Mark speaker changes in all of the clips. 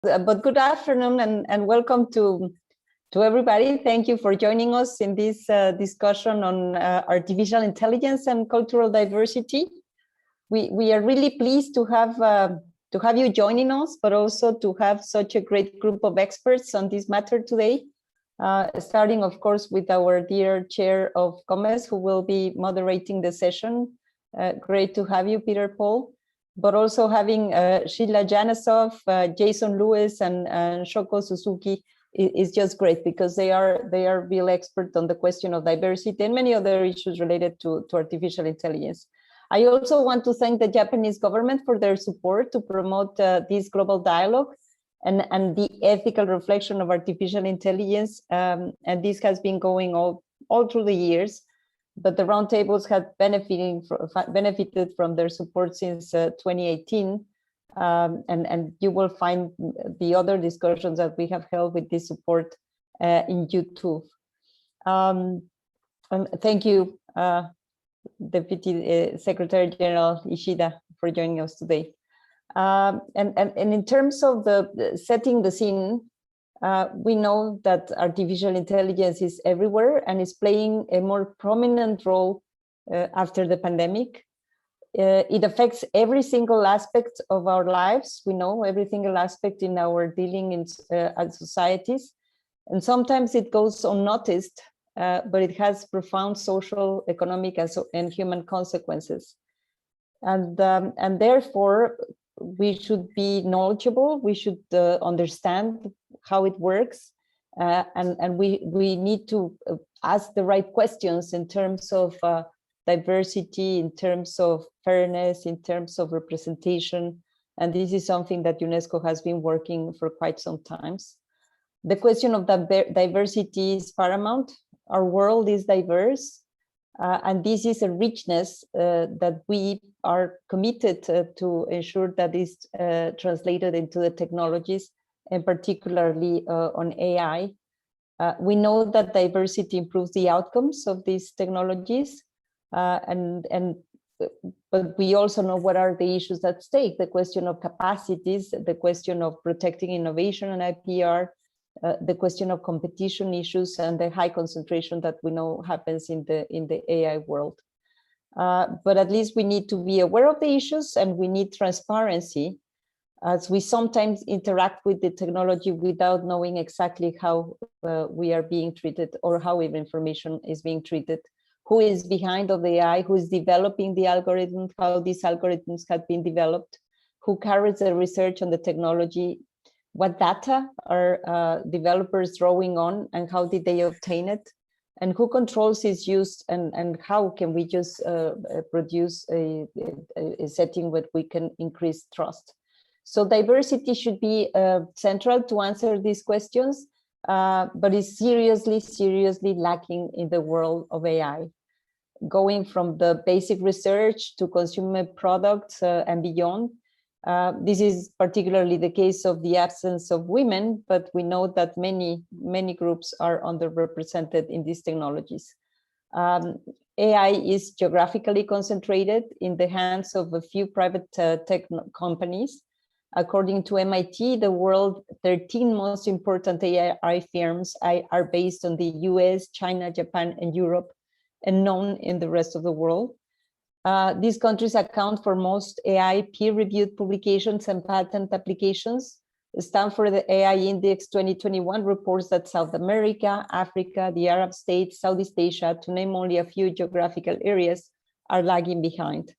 Speaker 1: But good afternoon and welcome to everybody. Thank you for joining us in this discussion on artificial intelligence and cultural diversity. We are really pleased to have you joining us, but also to have such a great group of experts on this matter today. Starting, of course, with our dear chair of COMEST, who will be moderating the session. Great to have you, Peter Paul. But also having Sheila Janisov, Jason Lewis, and Shoko Suzuki is just great, because they are real experts on the question of diversity and many other issues related to artificial intelligence. I also want to thank the Japanese government for their support to promote this global dialogue and the ethical reflection of artificial intelligence. And this has been going all through the years. But the roundtables have benefited from their support since 2018, and you will find the other discussions that we have held with this support in YouTube. Thank you, Deputy Secretary General Ishida, for joining us today. And in terms of the setting the scene, we know that artificial intelligence is everywhere and is playing a more prominent role after the pandemic. It affects every single aspect of our lives. We know every single aspect in our dealing in as societies. And sometimes it goes unnoticed, but it has profound social, economic, and human consequences. And therefore, we should be knowledgeable. We should understand how it works, and we need to ask the right questions in terms of diversity, in terms of fairness, in terms of representation. And this is something that UNESCO has been working for quite some time. The question of diversity is paramount. Our world is diverse, and this is a richness that we are committed to ensure that is translated into the technologies, and particularly on AI. We know that diversity improves the outcomes of these technologies, but we also know what are the issues at stake: the question of capacities, the question of protecting innovation and IPR, the question of competition issues, and the high concentration that we know happens in the AI world. But at least we need to be aware of the issues, and we need transparency, as we sometimes interact with the technology without knowing exactly how we are being treated, or how information is being treated, who is behind of the AI, who is developing the algorithms, how these algorithms have been developed, who carries the research on the technology, what data are developers drawing on, and how did they obtain it, and who controls its use, and how can we just produce a setting where we can increase trust. So diversity should be central to answer these questions, but is seriously lacking in the world of AI. Going from the basic research to consumer products and beyond. This is particularly the case of the absence of women, but we know that many groups are underrepresented in these technologies. AI is geographically concentrated in the hands of a few private tech companies. According to MIT, the world's 13 most important AI firms are based on the US, China, Japan, and Europe, and none in the rest of the world. These countries account for most AI peer-reviewed publications and patent applications. Stanford AI Index 2021 reports that South America, Africa, the Arab states, Southeast Asia, to name only a few geographical areas, are lagging behind.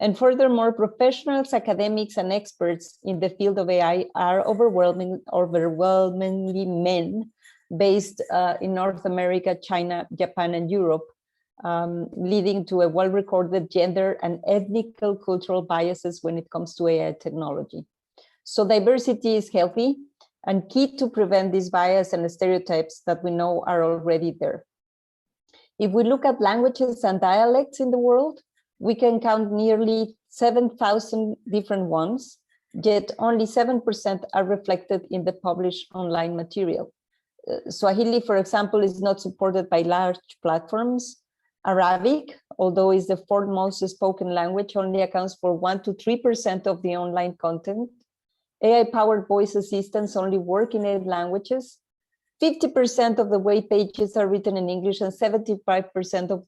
Speaker 1: And furthermore, professionals, academics, and experts in the field of AI are overwhelmingly men based in North America, China, Japan, and Europe, leading to a well-recorded gender and ethnical cultural biases when it comes to AI technology. So diversity is healthy and key to prevent these bias and stereotypes that we know are already there. If we look at languages and dialects in the world, we can count nearly 7,000 different ones, yet only 7% are reflected in the published online material. Swahili, for example, is not supported by large platforms. Arabic, although is the fourth most spoken language, only accounts for 1 to 3% of the online content. AI-powered voice assistants only work in 8 languages. 50% of the web pages are written in English, and 75% of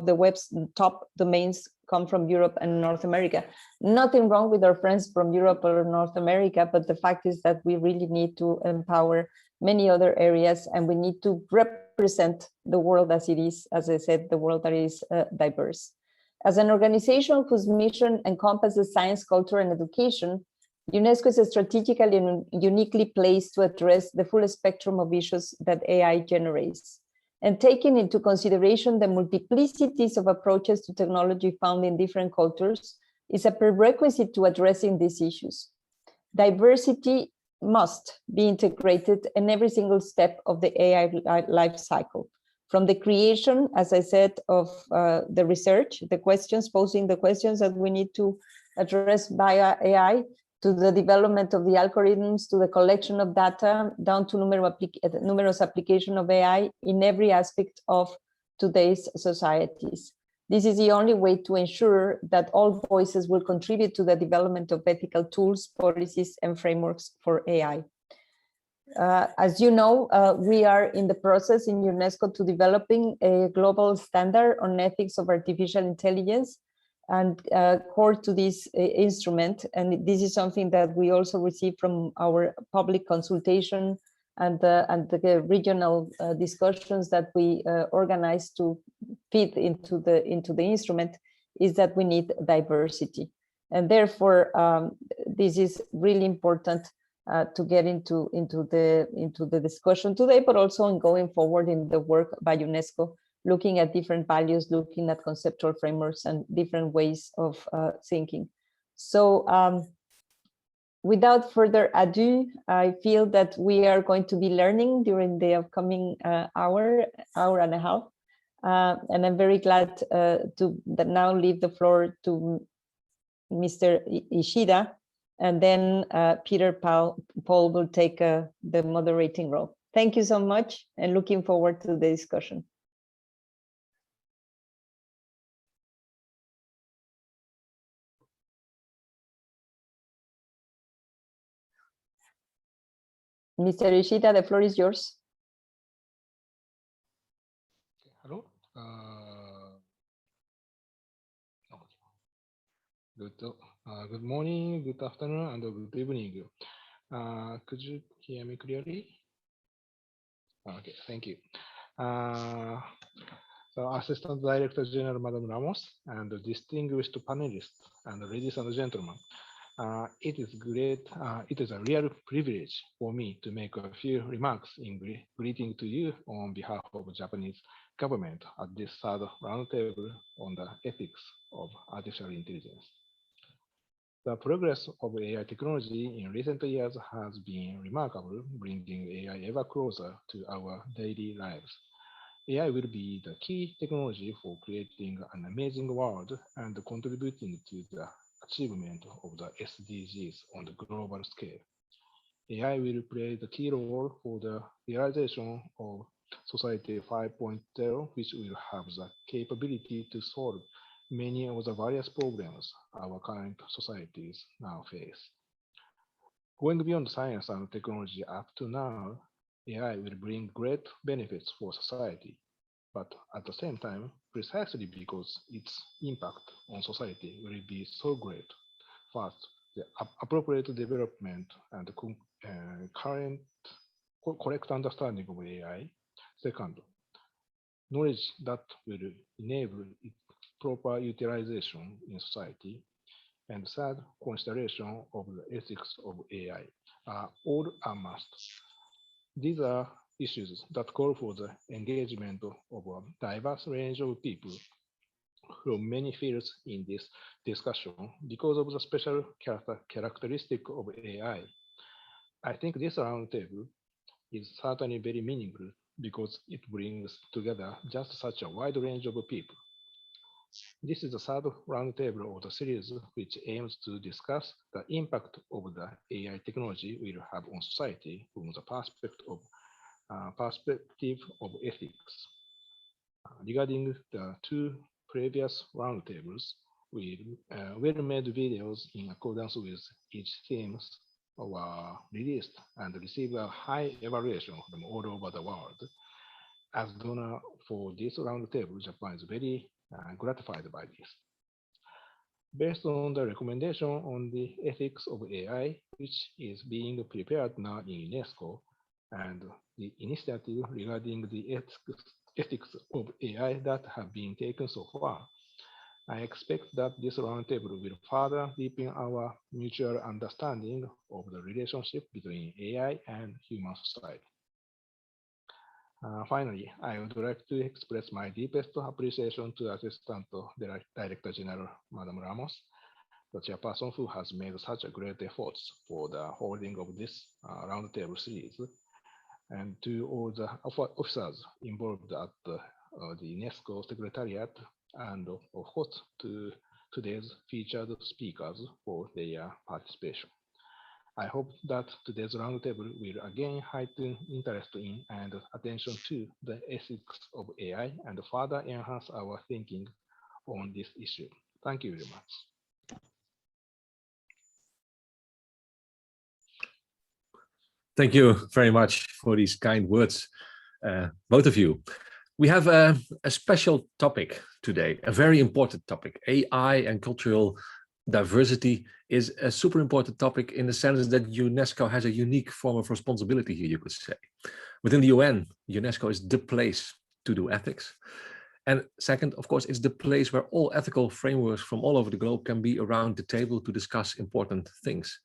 Speaker 1: the web's top domains come from Europe and North America. Nothing wrong with our friends from Europe or North America, but the fact is that we really need to empower many other areas, and we need to represent the world as it is, as I said, the world that is diverse. As an organization whose mission encompasses science, culture, and education, UNESCO is strategically and uniquely placed to address the full spectrum of issues that AI generates. And taking into consideration the multiplicities of approaches to technology found in different cultures is a prerequisite to addressing these issues. Diversity must be integrated in every single step of the AI life cycle, from the creation, as I said, of the research, the questions, posing the questions that we need to address via AI, to the development of the algorithms, to the collection of data, down to numerous application of AI in every aspect of today's societies. This is the only way to ensure that all voices will contribute to the development of ethical tools, policies, and frameworks for AI. As you know, we are in the process in UNESCO to developing a global standard on ethics of artificial intelligence, and core to this instrument. And this is something that we also received from our public consultation and the regional discussions that we organized to fit into the instrument, is that we need diversity. And therefore, this is really important to get into the discussion today, but also in going forward in the work by UNESCO, looking at different values, looking at conceptual frameworks and different ways of thinking. So without further ado, I feel that we are going to be learning during the upcoming hour and a half. And I'm very glad to now leave the floor to Mr. Ishida, and then Peter Paul will take the moderating role. Thank you so much, and looking forward to the discussion. Mr. Ishida, the floor is yours.
Speaker 2: Hello. Good morning, good afternoon, and good evening. Could you hear me clearly? Okay, thank you. So, Assistant Director General, Madam Ramos, and the distinguished panelists, and ladies and gentlemen, it is a real privilege for me to make a few remarks in greeting to you on behalf of the Japanese government at this third roundtable on the ethics of artificial intelligence. The progress of AI technology in recent years has been remarkable, bringing AI ever closer to our daily lives. AI will be the key technology for creating an amazing world and contributing to the achievement of the SDGs on the global scale. AI will play the key role for the realization of Society 5.0, which will have the capability to solve many of the various problems our current societies now face. Going beyond science and technology up to now, AI will bring great benefits for society, but at the same time, precisely because its impact on society will be so great. First, the appropriate development and correct understanding of AI. Second, knowledge that will enable its proper utilization in society. And third, consideration of the ethics of AI are all a must. These are issues that call for the engagement of a diverse range of people from many fields in this discussion because of the special characteristic of AI. I think this roundtable is certainly very meaningful because it brings together just such a wide range of people. This is the third roundtable of the series, which aims to discuss the impact of the AI technology will have on society from the perspective of ethics. Regarding the two previous roundtables, we made videos in accordance with each theme were released and received a high evaluation from all over the world. As donor for this roundtable, Japan is very gratified by this. Based on the recommendation on the ethics of AI, which is being prepared now in UNESCO, and the initiative regarding the ethics of AI that have been taken so far, I expect that this roundtable will further deepen our mutual understanding of the relationship between AI and human society. Finally, I would like to express my deepest appreciation to Assistant Director General Madam Ramos, the chairperson who has made such a great efforts for the holding of this roundtable series, and to all the officers involved at the UNESCO Secretariat, and of course to today's featured speakers for their participation. I hope that today's roundtable will again heighten interest in and attention to the ethics of AI and further enhance our thinking on this issue. Thank you very much.
Speaker 3: Thank you very much for these kind words, both of you. We have a special topic today, a very important topic. AI and cultural diversity is a super important topic in the sense that UNESCO has a unique form of responsibility here, you could say. Within the UN, UNESCO is the place to do ethics. And second, of course, it's the place where all ethical frameworks from all over the globe can be around the table to discuss important things.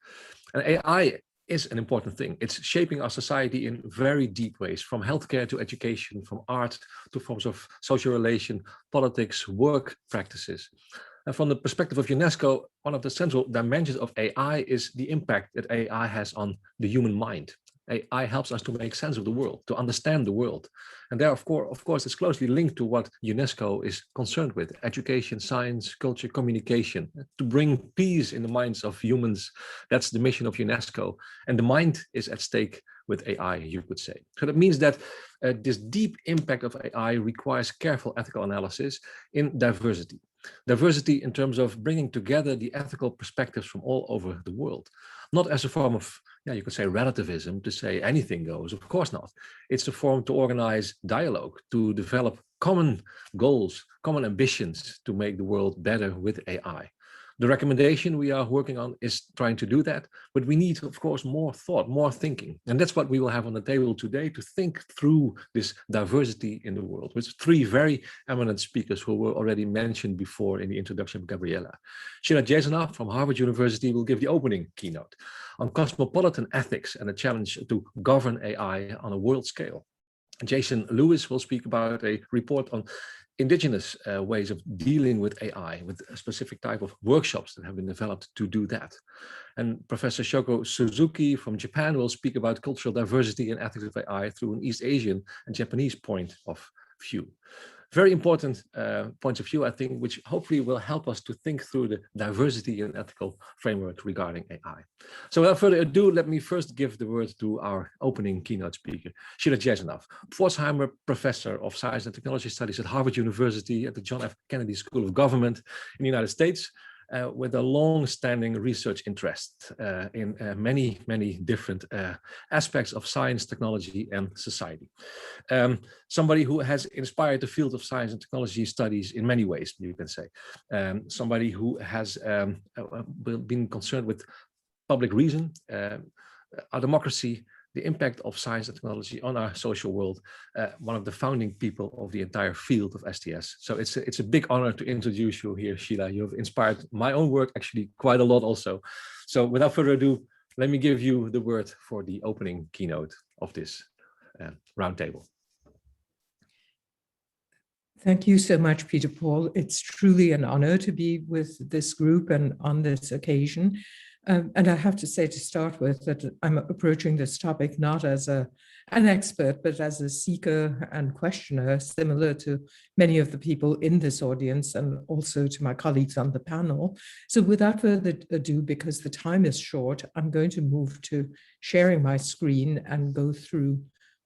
Speaker 3: And AI is an important thing. It's shaping our society in very deep ways, from healthcare to education, from art to forms of social relation, politics, work practices. And from the perspective of UNESCO, one of the central dimensions of AI is the impact that AI has on the human mind. AI helps us to make sense of the world, to understand the world. And there, of course, it's closely linked to what UNESCO is concerned with: education, science, culture, communication, to bring peace in the minds of humans. That's the mission of UNESCO. And the mind is at stake with AI, you could say. So that means that this deep impact of AI requires careful ethical analysis in diversity. Diversity in terms of bringing together the ethical perspectives from all over the world, not as a form of, you could say, relativism, to say anything goes. Of course not. It's a form to organize dialogue, to develop common goals, common ambitions to make the world better with AI. The recommendation we are working on is trying to do that, but we need, of course, more thought, more thinking. And that's what we will have on the table today, to think through this diversity in the world, with three very eminent speakers who were already mentioned before in the introduction of Gabriela. Sheila Jasonov from Harvard University will give the opening keynote on cosmopolitan ethics and a challenge to govern AI on a world scale. Jason Lewis will speak about a report on indigenous ways of dealing with AI, with a specific type of workshops that have been developed to do that. And Professor Shoko Suzuki from Japan will speak about cultural diversity and ethics of AI through an East Asian and Japanese point of view. Very important points of view, I think, which hopefully will help us to think through the diversity and ethical framework regarding AI. So without further ado, let me first give the word to our opening keynote speaker, Sheila Jasonov, Pforzheimer Professor of Science and Technology Studies at Harvard University at the John F. Kennedy School of Government in the United States, with a long-standing research interest in many, many different aspects of science, technology, and society. Somebody who has inspired the field of science and technology studies in many ways, you can say. Somebody who has been concerned with public reason, our democracy, the impact of science and technology on our social world, one of the founding people of the entire field of STS. So it's a big honor to introduce you here, Sheila. You have inspired my own work actually quite a lot also. So without further ado, let me give you the word for the opening keynote of this roundtable.
Speaker 4: Thank you so much, Peter Paul. It's truly an honor to be with this group and on this occasion. And I have to say to start with that I'm approaching this topic not as an expert, but as a seeker and questioner, similar to many of the people in this audience and also to my colleagues on the panel. So without further ado, because the time is short, I'm going to move to sharing my screen and go through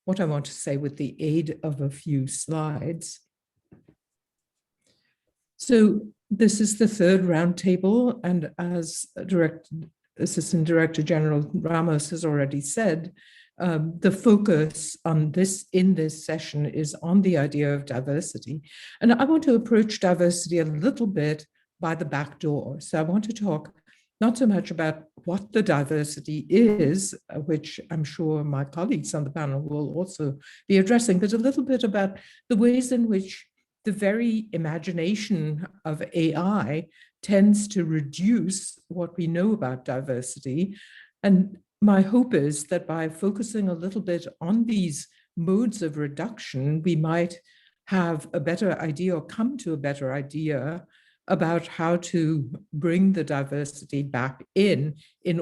Speaker 4: what I want to say with the aid of a few slides. So this is the third roundtable, and as Assistant Director General Ramos has already said, the focus on this in this session is on the idea of diversity. And I want to approach diversity a little bit by the back door. So I want to talk not so much about what the diversity is, which I'm sure my colleagues on the panel will also be addressing, but a little bit about the ways in which the very imagination of AI tends to reduce what we know about diversity. And my hope is that by focusing a little bit on these modes of reduction, we might have a better idea or come to a better idea about how to bring the diversity back in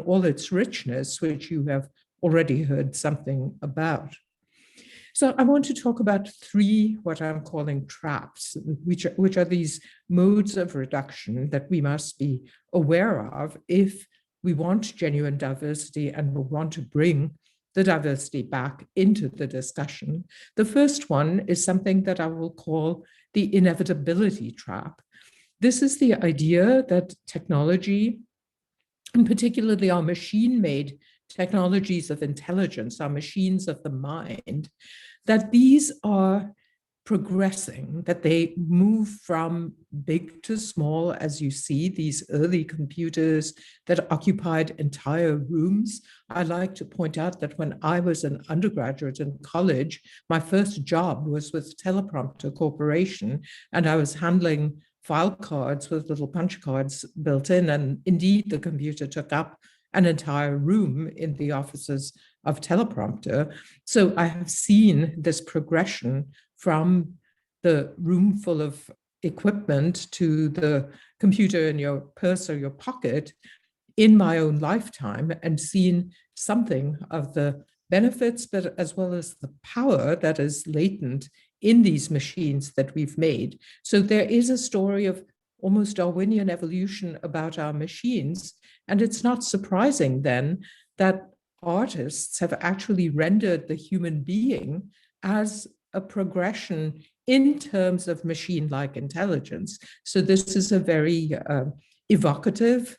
Speaker 4: all its richness, which you have already heard something about. So I want to talk about three, what I'm calling traps, which are these modes of reduction that we must be aware of if we want genuine diversity and we want to bring the diversity back into the discussion. The first one is something that I will call the inevitability trap. This is the idea that technology, and particularly our machine-made technologies of intelligence, our machines of the mind, that these are progressing, that they move from big to small, as you see, these early computers that occupied entire rooms. I like to point out that when I was an undergraduate in college, my first job was with Teleprompter Corporation, and I was handling file cards with little punch cards built in. And indeed, the computer took up an entire room in the offices of Teleprompter. So I have seen this progression from the room full of equipment to the computer in your purse or your pocket in my own lifetime, and seen something of the benefits, but as well as the power that is latent in these machines that we've made. So there is a story of almost Darwinian evolution about our machines. And it's not surprising then that artists have actually rendered the human being as a progression in terms of machine-like intelligence. So this is a very evocative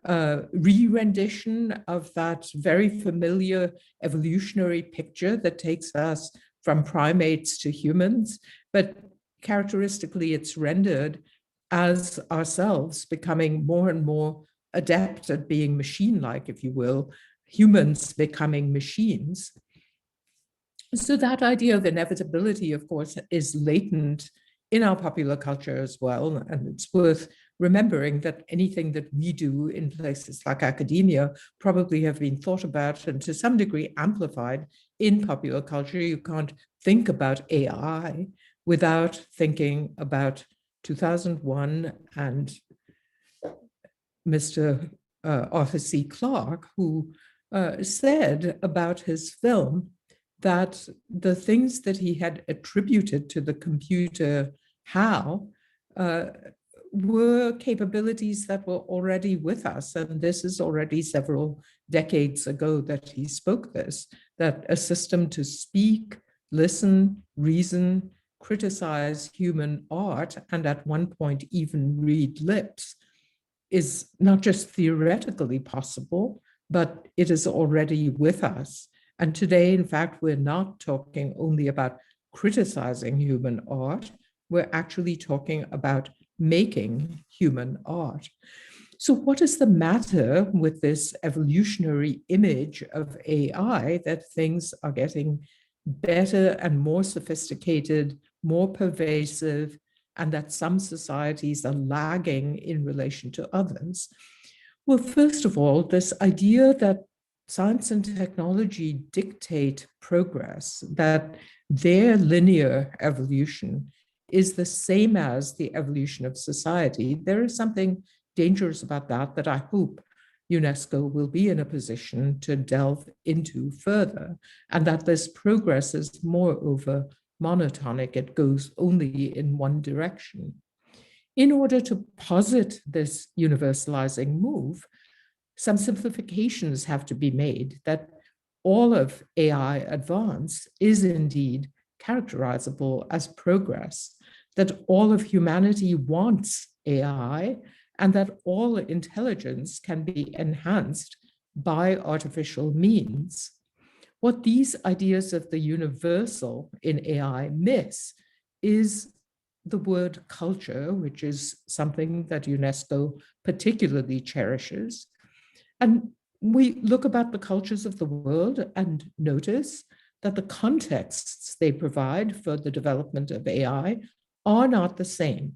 Speaker 4: re-rendition of that very familiar evolutionary picture that takes us from primates to humans, but characteristically it's rendered as ourselves becoming more and more adept at being machine-like, if you will, humans becoming machines. So that idea of inevitability, of course, is latent in our popular culture as well. And it's worth remembering that anything that we do in places like academia probably have been thought about and to some degree amplified in popular culture. You can't think about AI without thinking about 2001 and Mr. Arthur C. Clarke, who said about his film that the things that he had attributed to the computer HAL were capabilities that were already with us. And this is already several decades ago that he spoke this, that a system to speak, listen, reason, criticize human art, and at one point even read lips, is not just theoretically possible, but it is already with us. And today, in fact, we're not talking only about criticizing human art, we're actually talking about making human art. So what is the matter with this evolutionary image of AI that things are getting better and more sophisticated, more pervasive, and that some societies are lagging in relation to others? Well, first of all, this idea that science and technology dictate progress, that their linear evolution is the same as the evolution of society. There is something dangerous about that I hope UNESCO will be in a position to delve into further, and that this progress is moreover monotonic. It goes only in one direction. In order to posit this universalizing move, some simplifications have to be made, that all of AI advance is indeed characterizable as progress, that all of humanity wants AI, and that all intelligence can be enhanced by artificial means. What these ideas of the universal in AI miss is the word culture, which is something that UNESCO particularly cherishes. And we look about the cultures of the world and notice that the contexts they provide for the development of AI are not the same.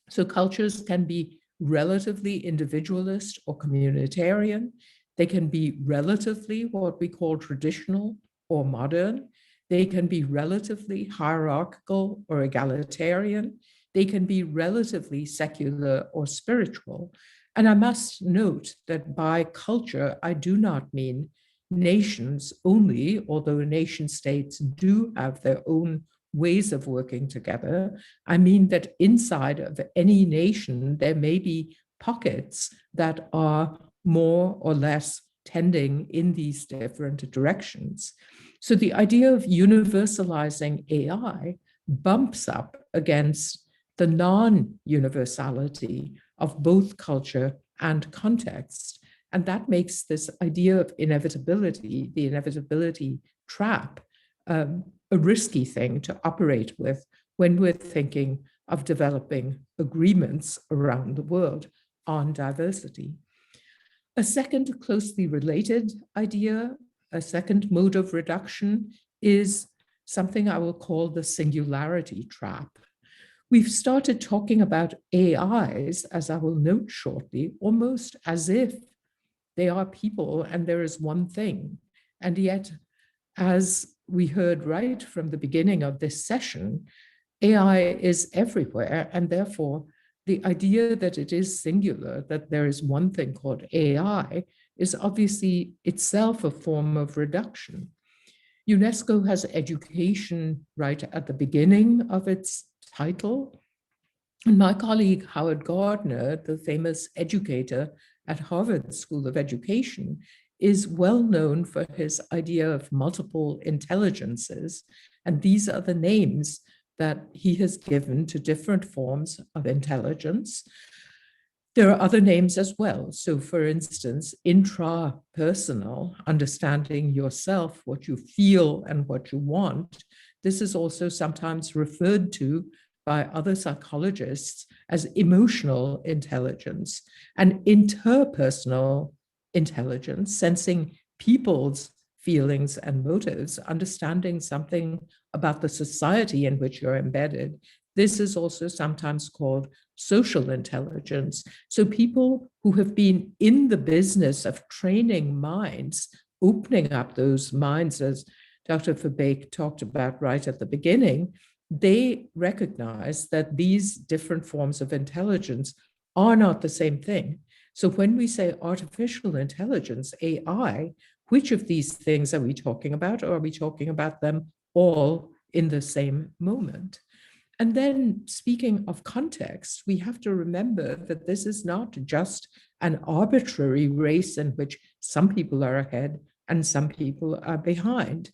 Speaker 4: So cultures can be relatively individualist or communitarian. They can be relatively what we call traditional or modern. They can be relatively hierarchical or egalitarian. They can be relatively secular or spiritual. And I must note that by culture, I do not mean nations only, although nation states do have their own ways of working together. I mean that inside of any nation, there may be pockets that are more or less tending in these different directions. So the idea of universalizing AI bumps up against the non-universality of both culture and context. And that makes this idea of inevitability, the inevitability trap, a risky thing to operate with when we're thinking of developing agreements around the world on diversity. A second closely related idea, a second mode of reduction, is something I will call the singularity trap. We've started talking about AIs, as I will note shortly, almost as if they are people and there is one thing. And yet, as we heard right from the beginning of this session, AI is everywhere, and therefore the idea that it is singular, that there is one thing called AI, is obviously itself a form of reduction. UNESCO has education right at the beginning of its title. And my colleague, Howard Gardner, the famous educator at Harvard School of Education, is well known for his idea of multiple intelligences. And these are the names that he has given to different forms of intelligence. There are other names as well. So for instance, intrapersonal, understanding yourself, what you feel and what you want. This is also sometimes referred to by other psychologists as emotional intelligence, and interpersonal intelligence, sensing people's feelings and motives, understanding something about the society in which you're embedded. This is also sometimes called social intelligence. So people who have been in the business of training minds, opening up those minds, as Dr. Verbeek talked about right at the beginning, they recognize that these different forms of intelligence are not the same thing. So when we say artificial intelligence, AI, which of these things are we talking about? Or are we talking about them all in the same moment? And then speaking of context, we have to remember that this is not just an arbitrary race in which some people are ahead and some people are behind.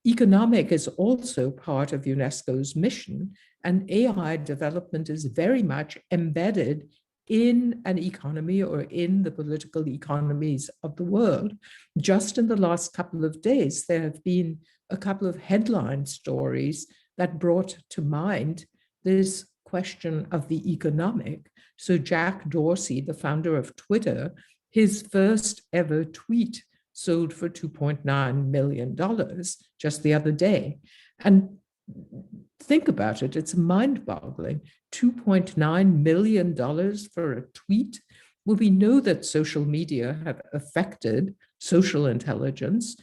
Speaker 4: Economic is also part of UNESCO's mission, and AI development is very much embedded in an economy or in the political economies of the world. Just in the last couple of days, there have been a couple of headline stories that brought to mind this question of the economic. So Jack Dorsey, the founder of Twitter, his first ever tweet sold for $2.9 million just the other day. And think about it, it's mind-boggling. $2.9 million for a tweet. Well, we know that social media have affected social intelligence.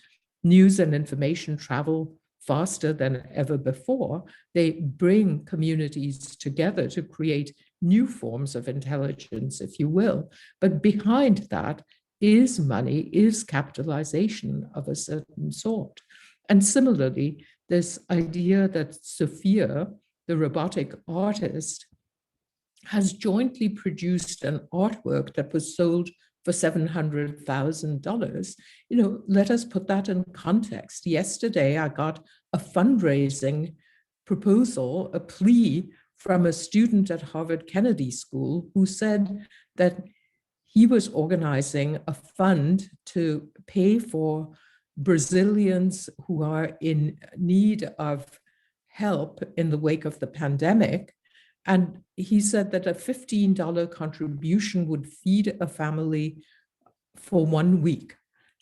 Speaker 4: News and information travel faster than ever before. They bring communities together to create new forms of intelligence, if you will. But behind that is money, is capitalization of a certain sort. And similarly, this idea that Sophia, the robotic artist, has jointly produced an artwork that was sold for $700,000. Let us put that in context. Yesterday, I got a fundraising proposal, a plea from a student at Harvard Kennedy School who said that he was organizing a fund to pay for Brazilians who are in need of help in the wake of the pandemic. And he said that a $15 contribution would feed a family for 1 week.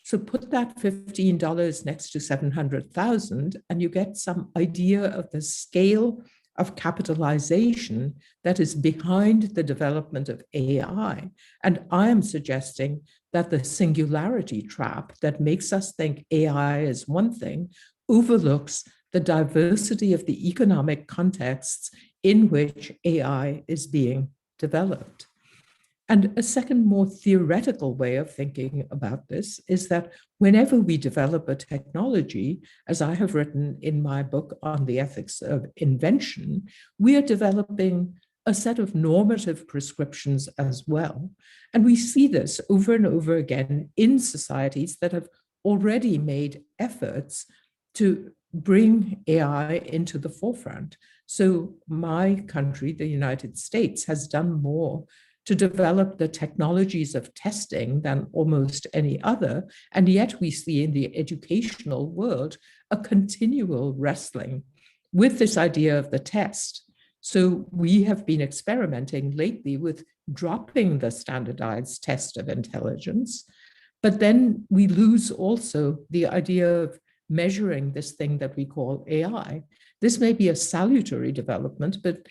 Speaker 4: So put that $15 next to 700,000 and you get some idea of the scale of capitalization that is behind the development of AI. And I am suggesting that the singularity trap that makes us think AI is one thing overlooks the diversity of the economic contexts in which AI is being developed. And a second, more theoretical way of thinking about this is that whenever we develop a technology, as I have written in my book on the ethics of invention, we are developing a set of normative prescriptions as well. And we see this over and over again in societies that have already made efforts to bring AI into the forefront. So my country, the United States, has done more to develop the technologies of testing than almost any other. And yet we see in the educational world a continual wrestling with this idea of the test. So we have been experimenting lately with dropping the standardized test of intelligence, but then we lose also the idea of measuring this thing that we call AI. This may be a salutary development, but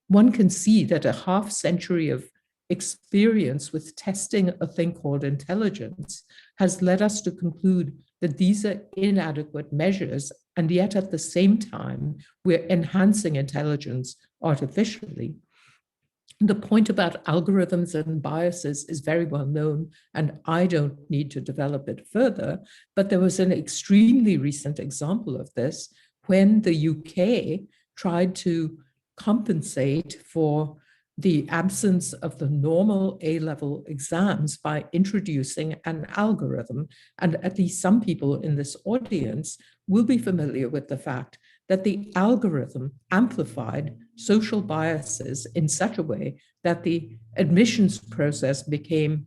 Speaker 4: one can see that a half century of experience with testing a thing called intelligence has led us to conclude that these are inadequate measures, and yet at the same time, we're enhancing intelligence artificially. The point about algorithms and biases is very well known, and I don't need to develop it further, but there was an extremely recent example of this when the UK tried to compensate for the absence of the normal A-level exams by introducing an algorithm. And at least some people in this audience will be familiar with the fact that the algorithm amplified social biases in such a way that the admissions process became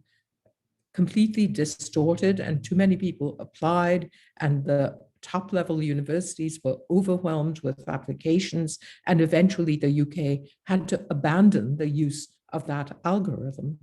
Speaker 4: completely distorted and too many people applied, and the top-level universities were overwhelmed with applications, and eventually the UK had to abandon the use of that algorithm.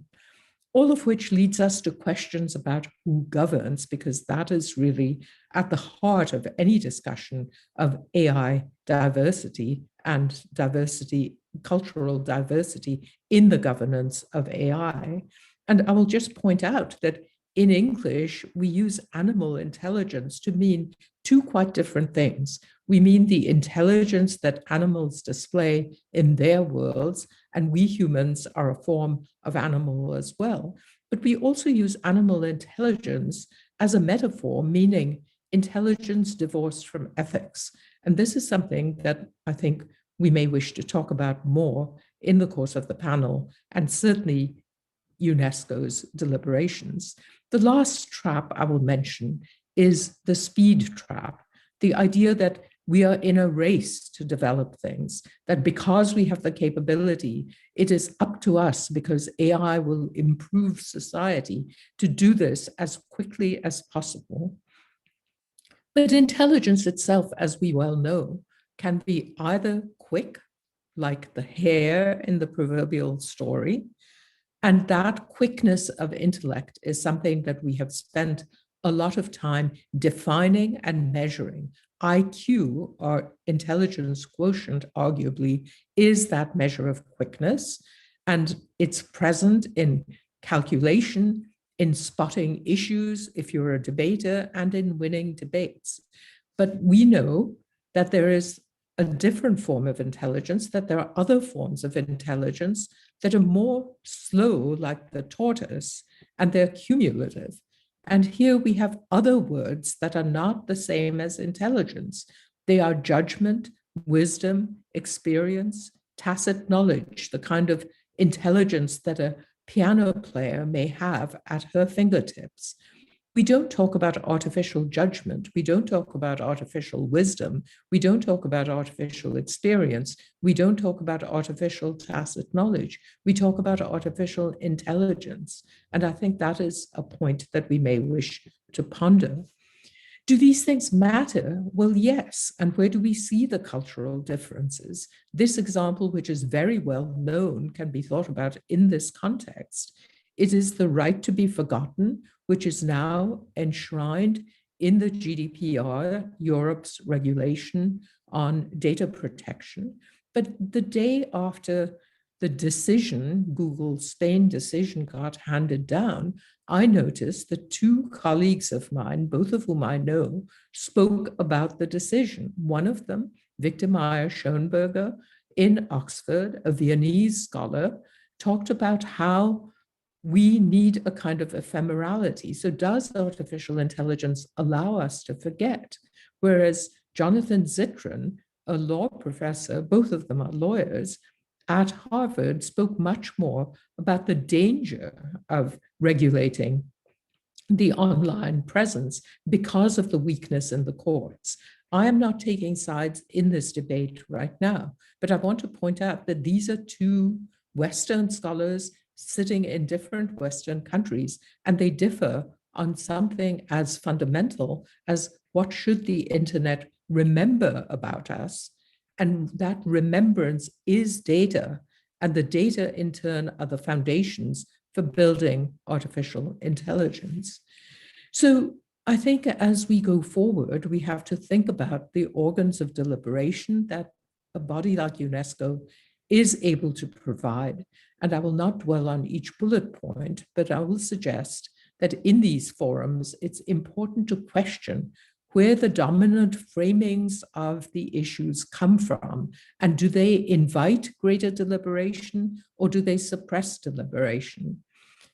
Speaker 4: All of which leads us to questions about who governs, because that is really at the heart of any discussion of AI diversity and diversity, cultural diversity in the governance of AI. And I will just point out that in English, we use animal intelligence to mean two quite different things. We mean the intelligence that animals display in their worlds, and we humans are a form of animal as well. But we also use animal intelligence as a metaphor, meaning intelligence divorced from ethics. And this is something that I think we may wish to talk about more in the course of the panel, and certainly UNESCO's deliberations. The last trap I will mention is the speed trap, the idea that we are in a race to develop things, that because we have the capability, it is up to us, because AI will improve society, to do this as quickly as possible. But intelligence itself, as we well know, can be either quick, like the hare in the proverbial story, and that quickness of intellect is something that we have spent a lot of time defining and measuring. IQ, or intelligence quotient, arguably, is that measure of quickness, and it's present in calculation, in spotting issues, if you're a debater, and in winning debates. But we know that there is a different form of intelligence, that there are other forms of intelligence that are more slow, like the tortoise, and they're cumulative. And here we have other words that are not the same as intelligence. They are judgment, wisdom, experience, tacit knowledge, the kind of intelligence that a piano player may have at her fingertips. We don't talk about artificial judgment. We don't talk about artificial wisdom. We don't talk about artificial experience. We don't talk about artificial tacit knowledge. We talk about artificial intelligence. And I think that is a point that we may wish to ponder. Do these things matter? Well, yes. And where do we see the cultural differences? This example, which is very well known, can be thought about in this context. It is the right to be forgotten, which is now enshrined in the GDPR, Europe's regulation on data protection. But the day after the decision, Google's Spain decision, got handed down, I noticed that two colleagues of mine, both of whom I know, spoke about the decision. One of them, Victor Meyer-Schoenberger in Oxford, a Viennese scholar, talked about how we need a kind of ephemerality. So does artificial intelligence allow us to forget? Whereas Jonathan Zittrain, a law professor, both of them are lawyers, at Harvard, spoke much more about the danger of regulating the online presence because of the weakness in the courts. I am not taking sides in this debate right now, but I want to point out that these are two Western scholars sitting in different Western countries, and they differ on something as fundamental as what should the internet remember about us. And that remembrance is data, and the data in turn are the foundations for building artificial intelligence. So I think as we go forward, we have to think about the organs of deliberation that a body like UNESCO is able to provide. And I will not dwell on each bullet point, but I will suggest that in these forums, it's important to question where the dominant framings of the issues come from, and do they invite greater deliberation or do they suppress deliberation?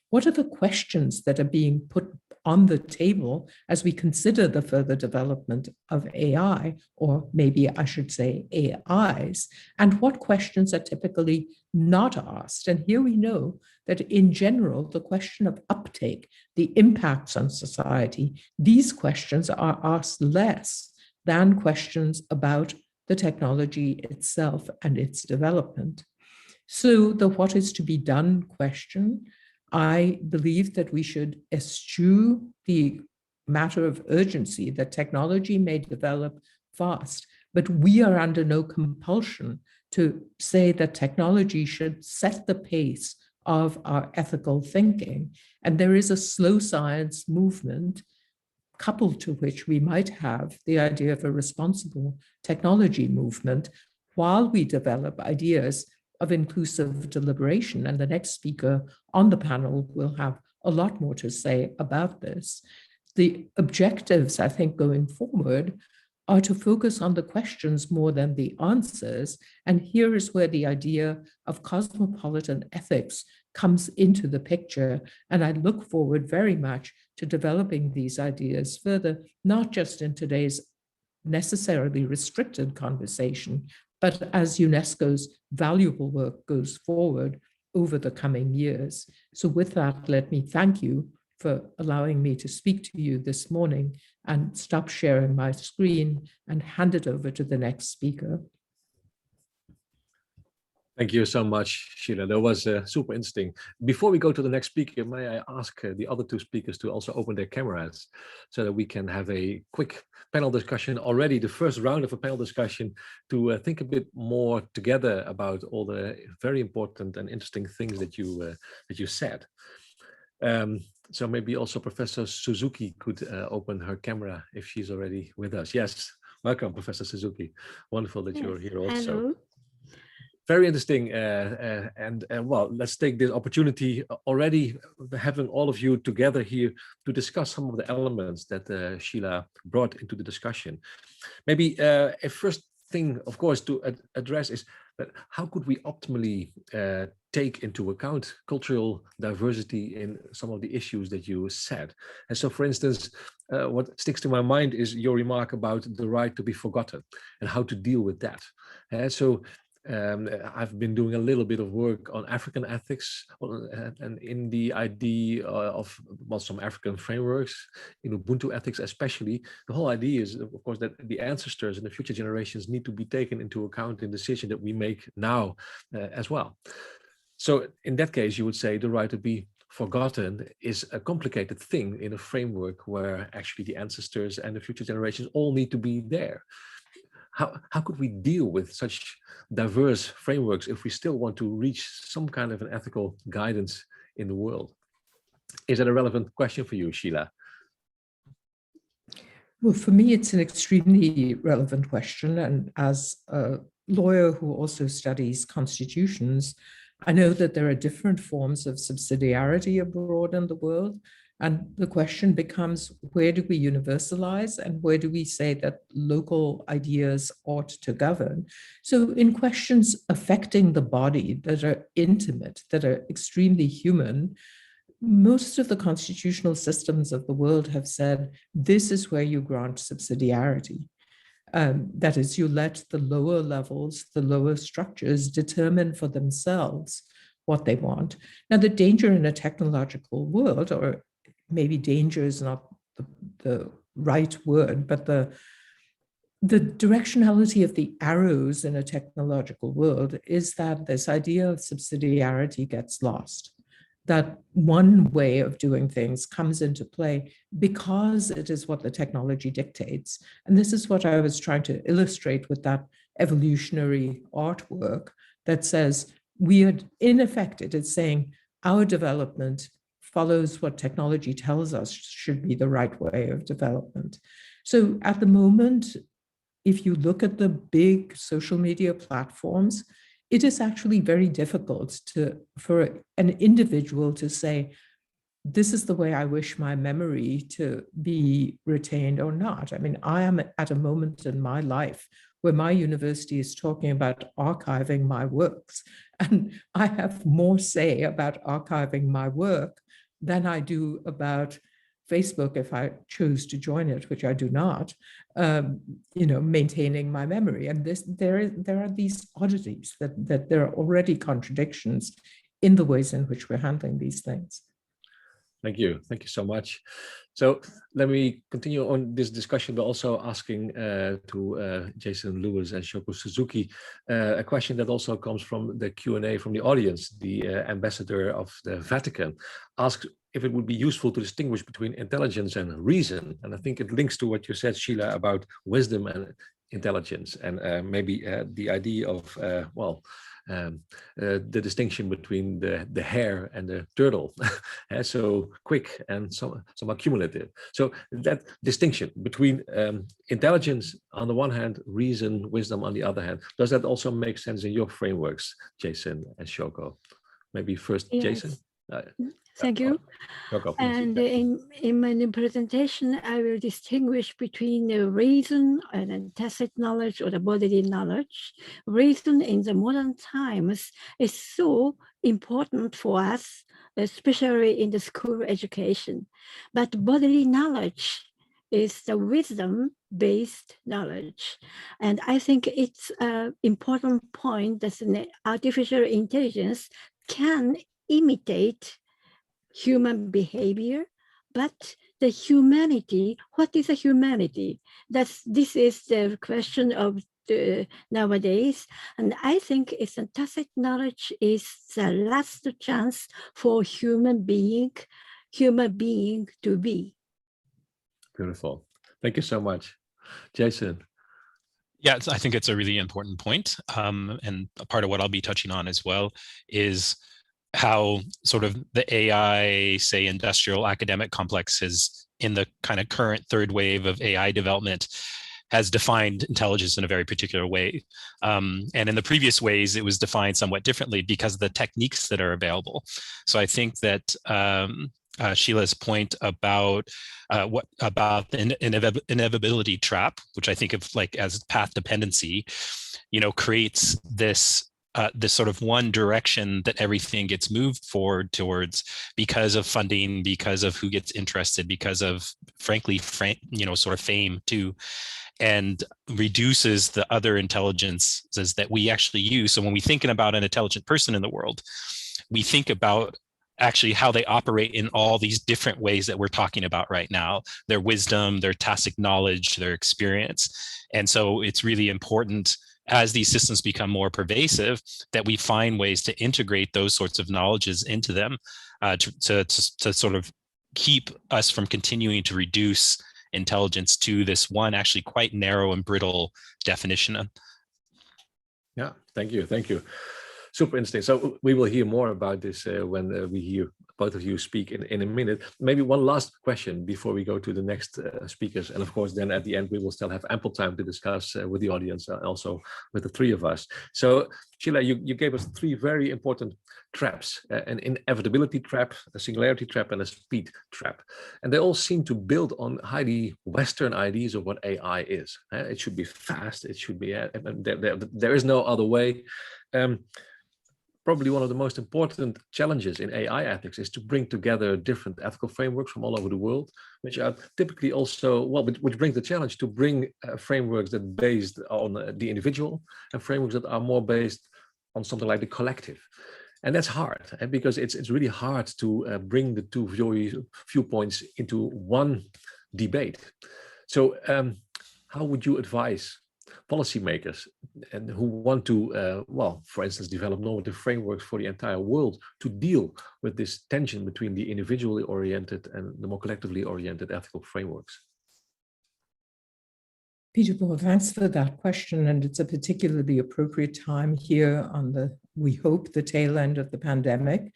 Speaker 4: What are the questions that are being put on the table as we consider the further development of AI, or maybe I should say AIs, and what questions are typically not asked? And here we know that in general, the question of uptake, the impacts on society, these questions are asked less than questions about the technology itself and its development. So the what is to be done question, I believe that we should eschew the matter of urgency that technology may develop fast, but we are under no compulsion to say that technology should set the pace of our ethical thinking. And there is a slow science movement coupled to which we might have the idea of a responsible technology movement while we develop ideas of inclusive deliberation. And the next speaker on the panel will have a lot more to say about this. The objectives, I think, going forward are to focus on the questions more than the answers. And here is where the idea of cosmopolitan ethics comes into the picture. And I look forward very much to developing these ideas further, not just in today's necessarily restricted conversation, but as UNESCO's valuable work goes forward over the coming years. So with that, let me thank you for allowing me to speak to you this morning, and stop sharing my screen and hand it over to the next speaker.
Speaker 3: Thank you so much, Sheila. That was super interesting. Before we go to the next speaker, may I ask the other two speakers to also open their cameras so that we can have a quick panel discussion already, the first round of a panel discussion, to think a bit more together about all the very important and interesting things that you said. So maybe also Professor Suzuki could open her camera if she's already with us. Yes, welcome, Professor Suzuki. Wonderful that you're here also.
Speaker 5: Hello.
Speaker 3: Very interesting, and well, let's take this opportunity already having all of you together here to discuss some of the elements that Sheila brought into the discussion. Maybe a first thing, of course, to address is that how could we optimally take into account cultural diversity in some of the issues that you said? And so, for instance, what sticks to my mind is your remark about the right to be forgotten and how to deal with that. So I've been doing a little bit of work on African ethics and in the idea of some African frameworks, in Ubuntu ethics especially. The whole idea is, of course, that the ancestors and the future generations need to be taken into account in the decision that we make now as well. So in that case, you would say the right to be forgotten is a complicated thing in a framework where actually the ancestors and the future generations all need to be there. How could we deal with such diverse frameworks if we still want to reach some kind of an ethical guidance in the world? Is that a relevant question for you, Sheila?
Speaker 4: Well, for me, it's an extremely relevant question. And as a lawyer who also studies constitutions, I know that there are different forms of subsidiarity abroad in the world. And the question becomes, where do we universalize and where do we say that local ideas ought to govern? So in questions affecting the body that are intimate, that are extremely human, most of the constitutional systems of the world have said, this is where you grant subsidiarity. That is, you let the lower levels, the lower structures determine for themselves what they want. Now, the danger in a technological world, or maybe danger is not the right word, but the directionality of the arrows in a technological world is that this idea of subsidiarity gets lost. That one way of doing things comes into play because it is what the technology dictates. And this is what I was trying to illustrate with that evolutionary artwork that says, we are, in effect, it is saying our development follows what technology tells us should be the right way of development. So at the moment, if you look at the big social media platforms, it is actually very difficult for an individual to say, this is the way I wish my memory to be retained or not. I mean, I am at a moment in my life where my university is talking about archiving my works, and I have more say about archiving my work than I do about Facebook, if I choose to join it, which I do not, maintaining my memory. And there are these oddities that there are already contradictions in the ways in which we're handling these things.
Speaker 3: Thank you so much. So let me continue on this discussion, but also asking to Jason Lewis and Shoko Suzuki a question that also comes from the Q&A from the audience. The ambassador of the Vatican asks if it would be useful to distinguish between intelligence and reason. And I think it links to what you said, Sheila, about wisdom and intelligence, and maybe the idea of, the distinction between the hare and the turtle. So quick and some accumulative. So that distinction between intelligence on the one hand, reason, wisdom on the other hand, does that also make sense in your frameworks, Jason and Shoko? Maybe first, yes. Jason?
Speaker 5: Thank you. And in my presentation, I will distinguish between the reason and tacit knowledge or the bodily knowledge. Reason in the modern times is so important for us, especially in the school education. But bodily knowledge is the wisdom-based knowledge. And I think it's an important point that artificial intelligence can imitate human behavior, but the humanity, what is a humanity? This is the question of nowadays. And I think it's a tacit knowledge is the last chance for human being to be.
Speaker 3: Beautiful. Thank you so much. Jason.
Speaker 6: Yeah, I think it's a really important point. And a part of what I'll be touching on as well is how sort of the AI, say, industrial academic complex is in the kind of current third wave of AI development has defined intelligence in a very particular way. And in the previous ways, it was defined somewhat differently because of the techniques that are available. So I think that Sheila's point about the inevitability trap, which I think of like as path dependency, creates this sort of one direction that everything gets moved forward towards because of funding, because of who gets interested, because of frankly, sort of fame too. and reduces the other intelligences that we actually use. So when we think about an intelligent person in the world, we think about actually how they operate in all these different ways that we're talking about right now, their wisdom, their tacit knowledge, their experience. And so it's really important as these systems become more pervasive that we find ways to integrate those sorts of knowledges into them to sort of keep us from continuing to reduce intelligence to this one actually quite narrow and brittle definition.
Speaker 3: Yeah, thank you. Super interesting. So we will hear more about this when we hear both of you speak in a minute. Maybe one last question before we go to the next speakers. And of course, then at the end, we will still have ample time to discuss with the audience, also with the three of us. So Sheila, you gave us three very important traps, an inevitability trap, a singularity trap, and a speed trap. And they all seem to build on highly Western ideas of what AI is. It should be fast, it should be, there is no other way. Probably one of the most important challenges in AI ethics is to bring together different ethical frameworks from all over the world, which are typically also, well, which brings the challenge to bring frameworks that are based on the individual and frameworks that are more based on something like the collective. And that's hard, because it's really hard to bring the two viewpoints into one debate. So how would you advise policymakers and who want to, well, for instance, develop normative frameworks for the entire world to deal with this tension between the individually oriented and the more collectively oriented ethical frameworks?
Speaker 4: Peter Paul, thanks for that question. And it's a particularly appropriate time here on the, we hope, the tail end of the pandemic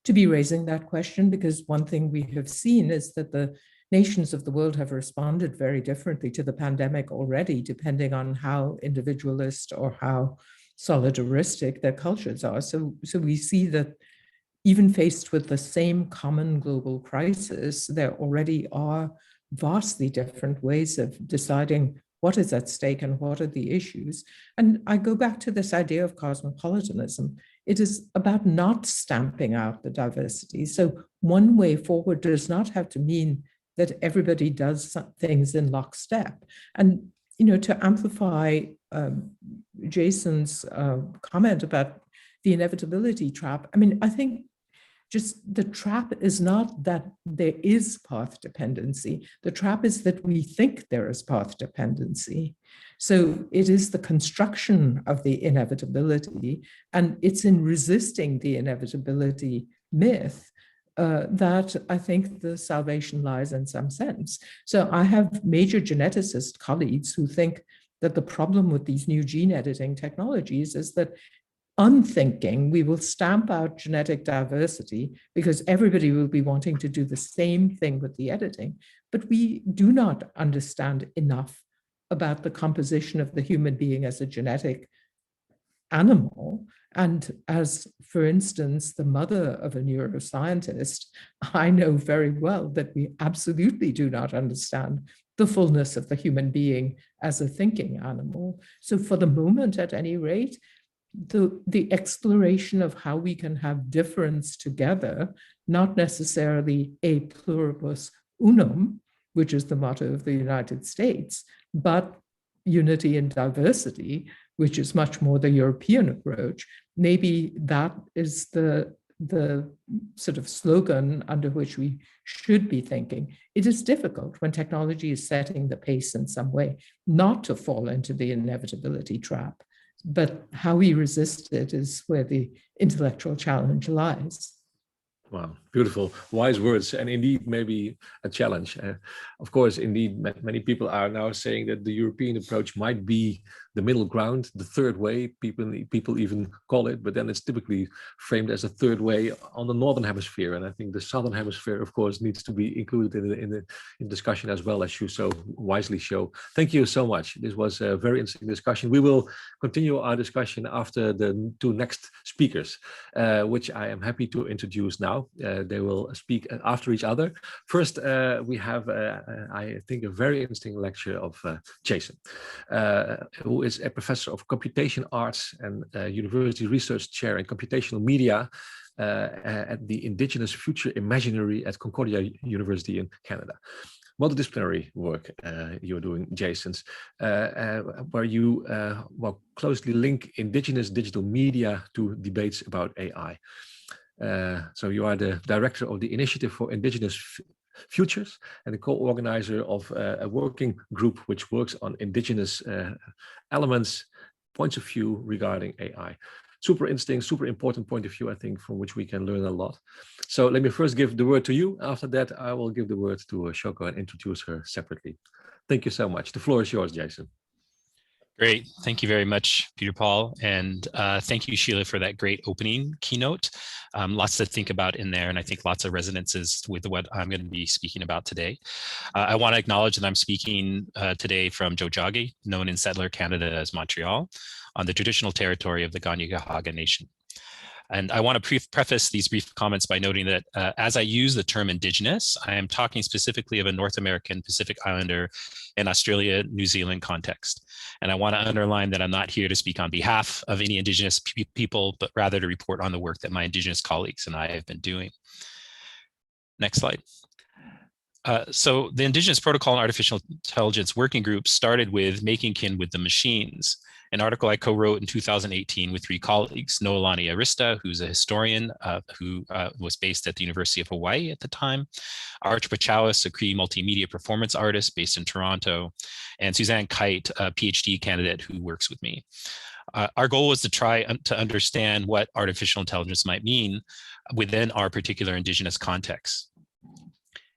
Speaker 4: to be raising that question, because one thing we have seen is that the nations of the world have responded very differently to the pandemic already, depending on how individualist or how solidaristic their cultures are. So we see that even faced with the same common global crisis, there already are vastly different ways of deciding what is at stake and what are the issues. And I go back to this idea of cosmopolitanism. It is about not stamping out the diversity. So one way forward does not have to mean that everybody does things in lockstep. And, you know, to amplify Jason's comment about the inevitability trap, I mean, I think just the trap is not that there is path dependency. The trap is that we think there is path dependency. So it is the construction of the inevitability, and it's in resisting the inevitability myth that I think the salvation lies in some sense. So I have major geneticist colleagues who think that the problem with these new gene editing technologies is that unthinking, we will stamp out genetic diversity because everybody will be wanting to do the same thing with the editing. But we do not understand enough about the composition of the human being as a genetic animal. And as, for instance, the mother of a neuroscientist, I know very well that we absolutely do not understand the fullness of the human being as a thinking animal. So for the moment, at any rate, the exploration of how we can have difference together, not necessarily a pluribus unum, which is the motto of the United States, but unity in diversity, which is much more the European approach. Maybe that is the sort of slogan under which we should be thinking. It is difficult when technology is setting the pace in some way not to fall into the inevitability trap, but how we resist it is where the intellectual challenge lies.
Speaker 3: Wow, beautiful, wise words, and indeed maybe a challenge. Of course, indeed, many people are now saying that the European approach might be the middle ground, the third way, people even call it, but then it's typically framed as a third way on the Northern Hemisphere. And I think the Southern Hemisphere, of course, needs to be included in the discussion as well, as you so wisely show. Thank you so much. This was a very interesting discussion. We will continue our discussion after the two next speakers, which I am happy to introduce now. They will speak after each other. First, we have, I think, a very interesting lecture of Jason, who is a professor of computation arts and university research chair in computational media at the Indigenous Future Imaginary at Concordia University in Canada. multidisciplinary work you're doing, Jason, where you closely link indigenous digital media to debates about AI. So you are the director of the Initiative for Indigenous Futures and the co-organizer of a working group which works on indigenous elements, points of view regarding AI. Super interesting, super important point of view, I think, from which we can learn a lot. So let me first give the word to you. After that, I will give the word to Shoko and introduce her separately. Thank you so much. The floor is yours, Jason.
Speaker 6: Great. Thank you very much, Peter Paul. And thank you, Sheila, for that great opening keynote. Lots to think about in there, and I think lots of resonances with what I'm going to be speaking about today. I want to acknowledge that I'm speaking today from Tiohtià:ke, known in settler Canada as Montreal, on the traditional territory of the Kanien'kehá:ka Nation. And I want to preface these brief comments by noting that as I use the term indigenous, I am talking specifically of a North American Pacific Islander and Australia, New Zealand context. And I want to underline that I'm not here to speak on behalf of any indigenous people, but rather to report on the work that my indigenous colleagues and I have been doing. Next slide. So the Indigenous Protocol and Artificial Intelligence Working Group started with Making Kin with the Machines, an article I co-wrote in 2018 with 3 colleagues, Noelani Arista, who's a historian who was based at the University of Hawaii at the time, Arch Pachowis, a Cree multimedia performance artist based in Toronto, and Suzanne Kite, a PhD candidate who works with me. Our goal was to try to understand what artificial intelligence might mean within our particular Indigenous context.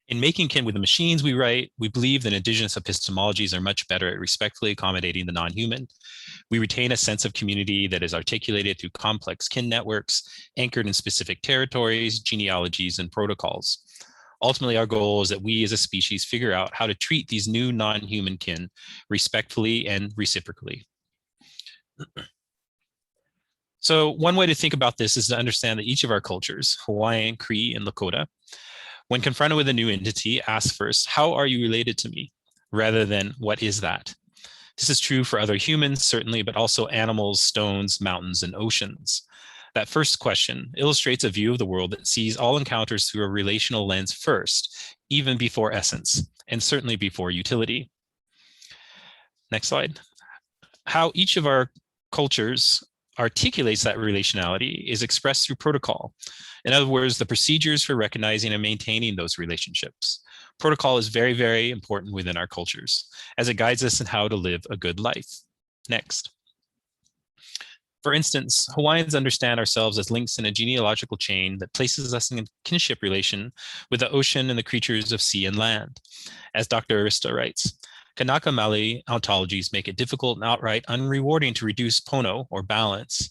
Speaker 6: In Making Kin with the Machines, we write, we believe that Indigenous epistemologies are much better at respectfully accommodating the non-human. We retain a sense of community that is articulated through complex kin networks, anchored in specific territories, genealogies, and protocols. Ultimately, our goal is that we as a species figure out how to treat these new non-human kin respectfully and reciprocally. So one way to think about this is to understand that each of our cultures, Hawaiian, Cree, and Lakota, when confronted with a new entity, ask first, how are you related to me? Rather than, what is that? This is true for other humans, certainly, but also animals, stones, mountains, and oceans. That first question illustrates a view of the world that sees all encounters through a relational lens first, even before essence, and certainly before utility. Next slide. How each of our cultures articulates that relationality is expressed through protocol. In other words, the procedures for recognizing and maintaining those relationships. Protocol is very, very important within our cultures as it guides us in how to live a good life. Next. For instance, Hawaiians understand ourselves as links in a genealogical chain that places us in a kinship relation with the ocean and the creatures of sea and land. As Dr. Arista writes, Kanaka Maoli ontologies make it difficult and outright unrewarding to reduce pono, or balance,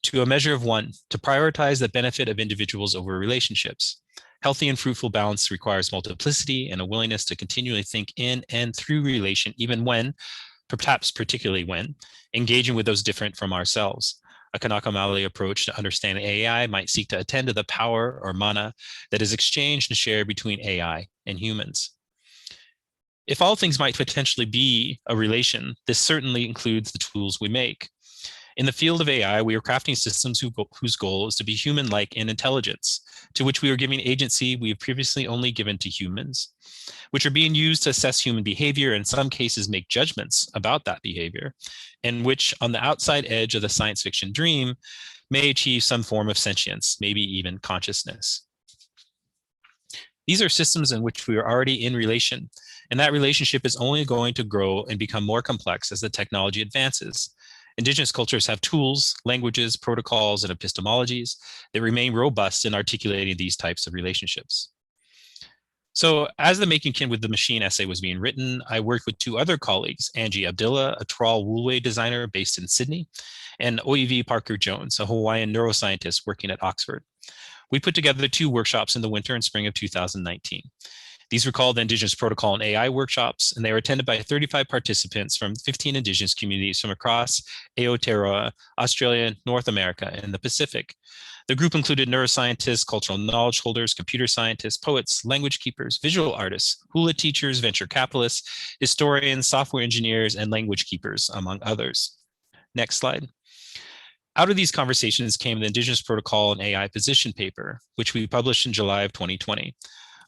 Speaker 6: to a measure of one, to prioritize the benefit of individuals over relationships. Healthy and fruitful balance requires multiplicity and a willingness to continually think in and through relation, even when, perhaps particularly when, engaging with those different from ourselves. A Kanaka Maoli approach to understanding AI might seek to attend to the power or mana that is exchanged and shared between AI and humans. If all things might potentially be a relation, this certainly includes the tools we make. In the field of AI, we are crafting systems whose goal is to be human-like in intelligence, to which we are giving agency we have previously only given to humans, which are being used to assess human behavior, in some cases make judgments about that behavior, and which, on the outside edge of the science fiction dream, may achieve some form of sentience, maybe even consciousness. These are systems in which we are already in relation, and that relationship is only going to grow and become more complex as the technology advances. Indigenous cultures have tools, languages, protocols, and epistemologies that remain robust in articulating these types of relationships. So as the Making Kin with the Machine essay was being written, I worked with 2 other colleagues, Angie Abdillah, a Trawal Woolway designer based in Sydney, and Oivi Parker-Jones, a Hawaiian neuroscientist working at Oxford. We put together 2 workshops in the winter and spring of 2019. These were called the Indigenous Protocol and AI workshops, and they were attended by 35 participants from 15 Indigenous communities from across Aotearoa, Australia, North America, and the Pacific. The group included neuroscientists, cultural knowledge holders, computer scientists, poets, language keepers, visual artists, hula teachers, venture capitalists, historians, software engineers, and language keepers, among others. Next slide. Out of these conversations came the Indigenous Protocol and AI position paper, which we published in July of 2020.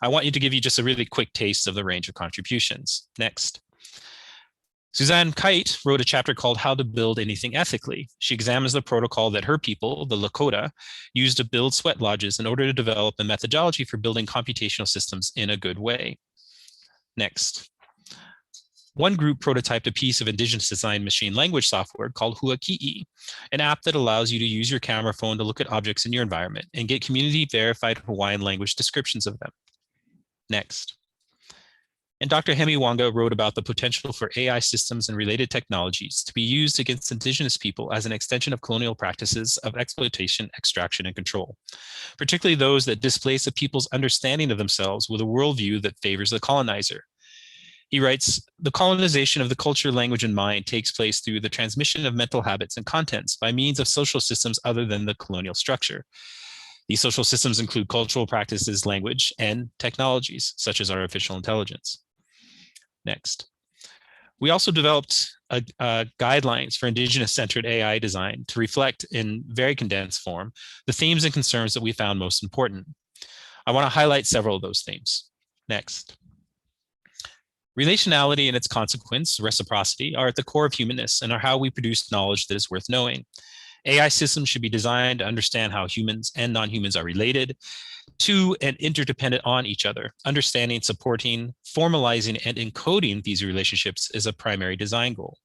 Speaker 6: I want you to give you just a really quick taste of the range of contributions. Next. Suzanne Kite wrote a chapter called How to Build Anything Ethically. She examines the protocol that her people, the Lakota, used to build sweat lodges in order to develop a methodology for building computational systems in a good way. Next. One group prototyped a piece of indigenous design machine language software called Huaki'i, an app that allows you to use your camera phone to look at objects in your environment and get community verified Hawaiian language descriptions of them. Next. And Dr. Hemi Wanga wrote about the potential for AI systems and related technologies to be used against indigenous people as an extension of colonial practices of exploitation, extraction, and control, particularly those that displace a people's understanding of themselves with a worldview that favors the colonizer. He writes, the colonization of the culture, language, and mind takes place through the transmission of mental habits and contents by means of social systems other than the colonial structure. These social systems include cultural practices, language, and technologies, such as artificial intelligence. Next. We also developed guidelines for indigenous-centered AI design to reflect in very condensed form the themes and concerns that we found most important. I want to highlight several of those themes. Next. Relationality and its consequence, reciprocity, are at the core of humanness and are how we produce knowledge that is worth knowing. AI systems should be designed to understand how humans and non-humans are related to and interdependent on each other. Understanding, supporting, formalizing, and encoding these relationships is a primary design goal.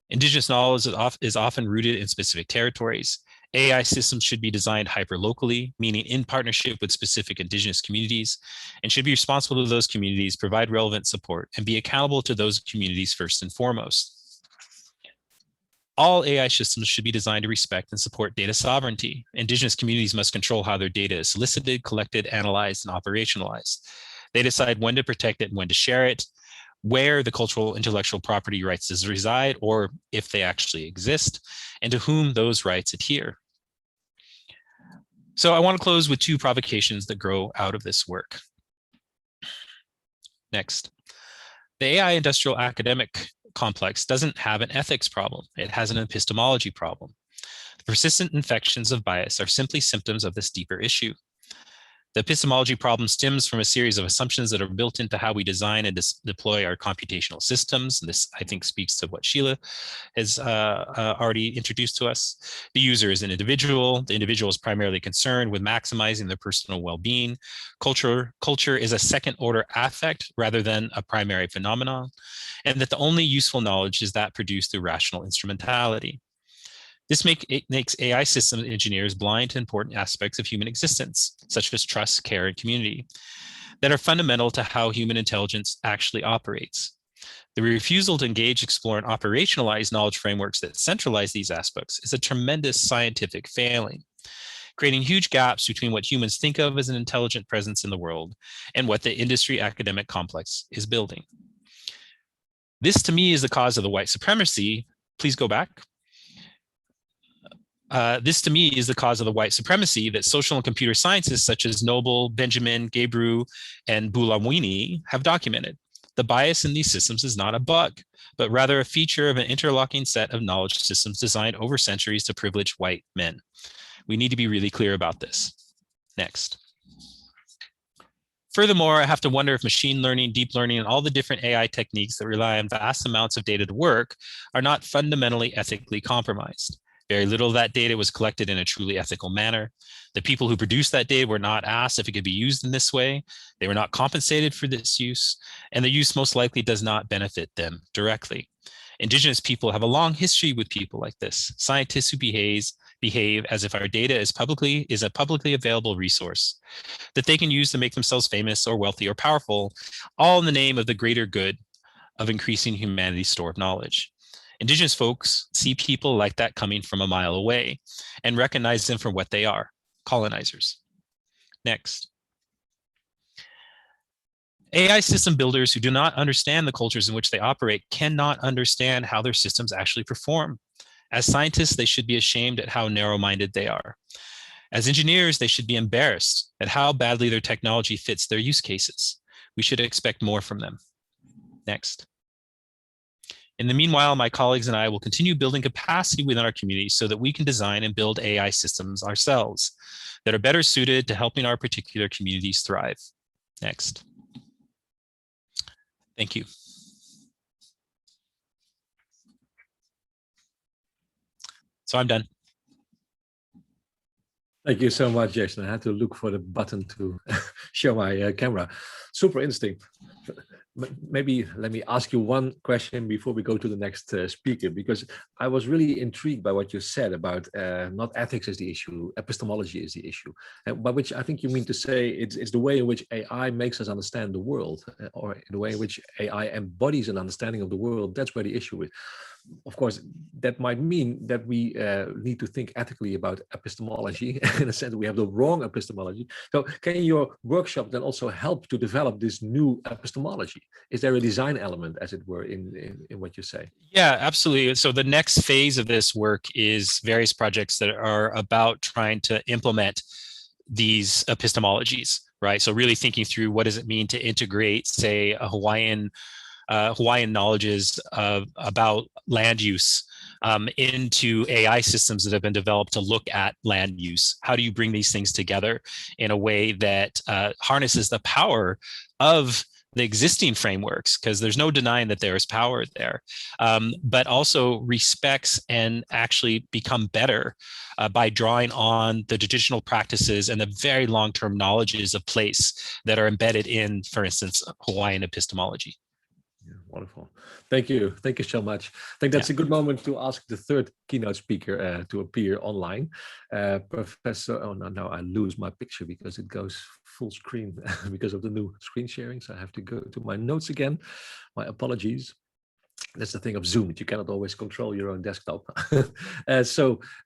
Speaker 6: Indigenous knowledge is often rooted in specific territories. AI systems should be designed hyperlocally, meaning in partnership with specific indigenous communities, and should be responsible to those communities, provide relevant support, and be accountable to those communities first and foremost. All AI systems should be designed to respect and support data sovereignty. Indigenous communities must control how their data is solicited, collected, analyzed, and operationalized. They decide when to protect it and when to share it, where the cultural intellectual property rights reside, or if they actually exist, and to whom those rights adhere. So I want to close with two provocations that grow out of this work. Next. The AI industrial academic complex doesn't have an ethics problem. It has an epistemology problem. The persistent infections of bias are simply symptoms of this deeper issue. The epistemology problem stems from a series of assumptions that are built into how we design and deploy our computational systems. And this, I think, speaks to what Sheila has already introduced to us. The user is an individual. The individual is primarily concerned with maximizing their personal well-being. Culture is a second-order affect rather than a primary phenomenon, and that the only useful knowledge is that produced through rational instrumentality. This makes AI system engineers blind to important aspects of human existence, such as trust, care, and community, that are fundamental to how human intelligence actually operates. The refusal to engage, explore, and operationalize knowledge frameworks that centralize these aspects is a tremendous scientific failing, creating huge gaps between what humans think of as an intelligent presence in the world and what the industry academic complex is building. This, to me, is the cause of the white supremacy. Please go back. This, to me, is the cause of the white supremacy that social and computer scientists such as Noble, Benjamin, Gebru, and Bulamwini have documented. The bias in these systems is not a bug, but rather a feature of an interlocking set of knowledge systems designed over centuries to privilege white men. We need to be really clear about this. Next. Furthermore, I have to wonder if machine learning, deep learning, and all the different AI techniques that rely on vast amounts of data to work are not fundamentally ethically compromised. Very little of that data was collected in a truly ethical manner. The people who produced that data were not asked if it could be used in this way. They were not compensated for this use, and the use most likely does not benefit them directly. Indigenous people have a long history with people like this, scientists who behave as if our data is a publicly available resource that they can use to make themselves famous or wealthy or powerful, all in the name of the greater good of increasing humanity's store of knowledge. Indigenous folks see people like that coming from a mile away and recognize them for what they are, colonizers. Next. AI system builders who do not understand the cultures in which they operate cannot understand how their systems actually perform. As scientists, they should be ashamed at how narrow-minded they are. As engineers, they should be embarrassed at how badly their technology fits their use cases. We should expect more from them. Next. In the meanwhile, my colleagues and I will continue building capacity within our community so that we can design and build AI systems ourselves that are better suited to helping our particular communities thrive. next. Thank you. So I'm done.
Speaker 3: Thank you so much, Jason. I had to look for the button to show my camera. Super interesting. Maybe let me ask you one question before we go to the next speaker, because I was really intrigued by what you said about not ethics is the issue, epistemology is the issue, by which I think you mean to say it's the way in which AI makes us understand the world, or the way in which AI embodies an understanding of the world. That's where the issue is. Of course, that might mean that we need to think ethically about epistemology. In a sense, we have the wrong epistemology. So can your workshop then also help to develop this new epistemology? Is there a design element, as it were, in what you say?
Speaker 6: Yeah, absolutely. So the next phase of this work is various projects that are about trying to implement these epistemologies, right? So really thinking through what does it mean to integrate, say, a Hawaiian knowledges about land use into AI systems that have been developed to look at land use. How do you bring these things together in a way that harnesses the power of the existing frameworks, because there's no denying that there is power there, but also respects and actually become better by drawing on the traditional practices and the very long-term knowledges of place that are embedded in, for instance, Hawaiian epistemology.
Speaker 3: Yeah, wonderful. Thank you. Thank you so much. I think that's a good moment to ask the third keynote speaker to appear online. Professor, oh no, now I lose my picture because it goes full screen because of the new screen sharing. So I have to go to my notes again. My apologies. That's the thing of Zoom. You cannot always control your own desktop.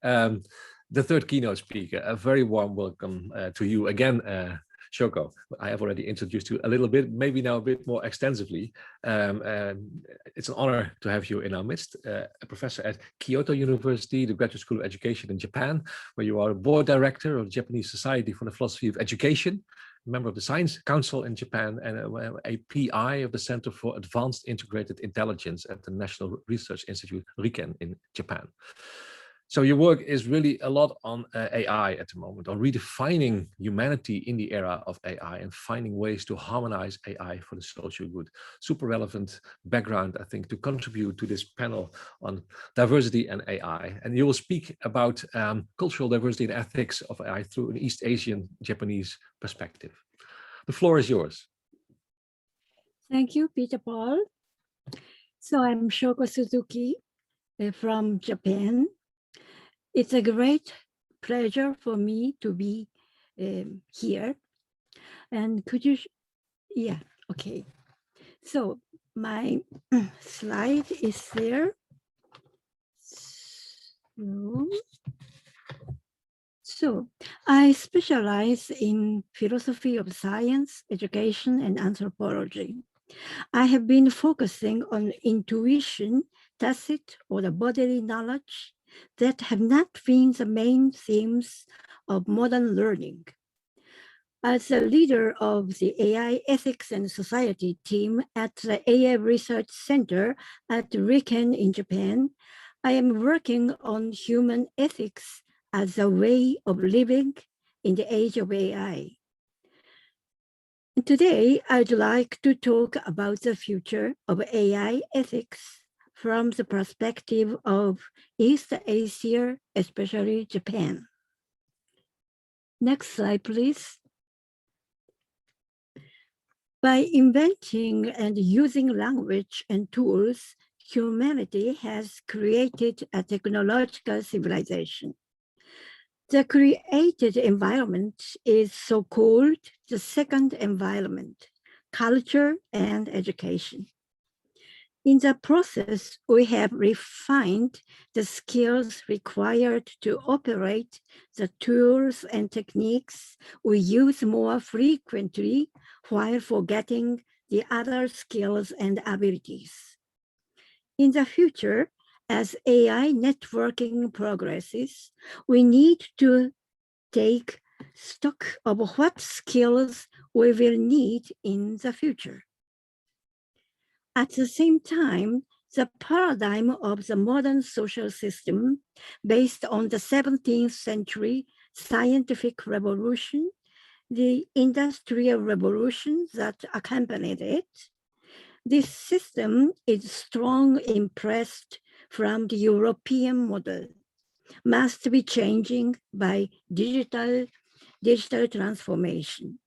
Speaker 3: The third keynote speaker, a very warm welcome to you again, Shoko. I have already introduced you a little bit, maybe now a bit more extensively. It's an honor to have you in our midst, a professor at Kyoto University, the Graduate School of Education in Japan, where you are a board director of the Japanese Society for the Philosophy of Education, member of the Science Council in Japan, and a PI of the Center for Advanced Integrated Intelligence at the National Research Institute, RIKEN, in Japan. So your work is really a lot on AI at the moment, on redefining humanity in the era of AI and finding ways to harmonize AI for the social good. Super relevant background, I think, to contribute to this panel on diversity and AI. And you will speak about cultural diversity and ethics of AI through an East Asian Japanese perspective. The floor is yours.
Speaker 5: Thank you, Peter Paul. So I'm Shoko Suzuki from Japan. It's a great pleasure for me to be here. And could you, yeah, okay. So my slide is there. So I specialize in philosophy of science, education, and anthropology. I have been focusing on intuition, tacit or the bodily knowledge that have not been the main themes of modern learning. As a leader of the AI Ethics and Society team at the AI Research Center at RIKEN in Japan, I am working on human ethics as a way of living in the age of AI. Today, I'd like to talk about the future of AI ethics from the perspective of East Asia, especially Japan. Next slide, please. By inventing and using language and tools, humanity has created a technological civilization. The created environment is so-called the second environment, culture and education. In the process, we have refined the skills required to operate the tools and techniques we use more frequently while forgetting the other skills and abilities. In the future, as AI networking progresses, we need to take stock of what skills we will need in the future. At the same time, the paradigm of the modern social system based on the 17th century scientific revolution the industrial revolution that accompanied it, this system is strongly impressed from the European model, must be changing by digital transformation.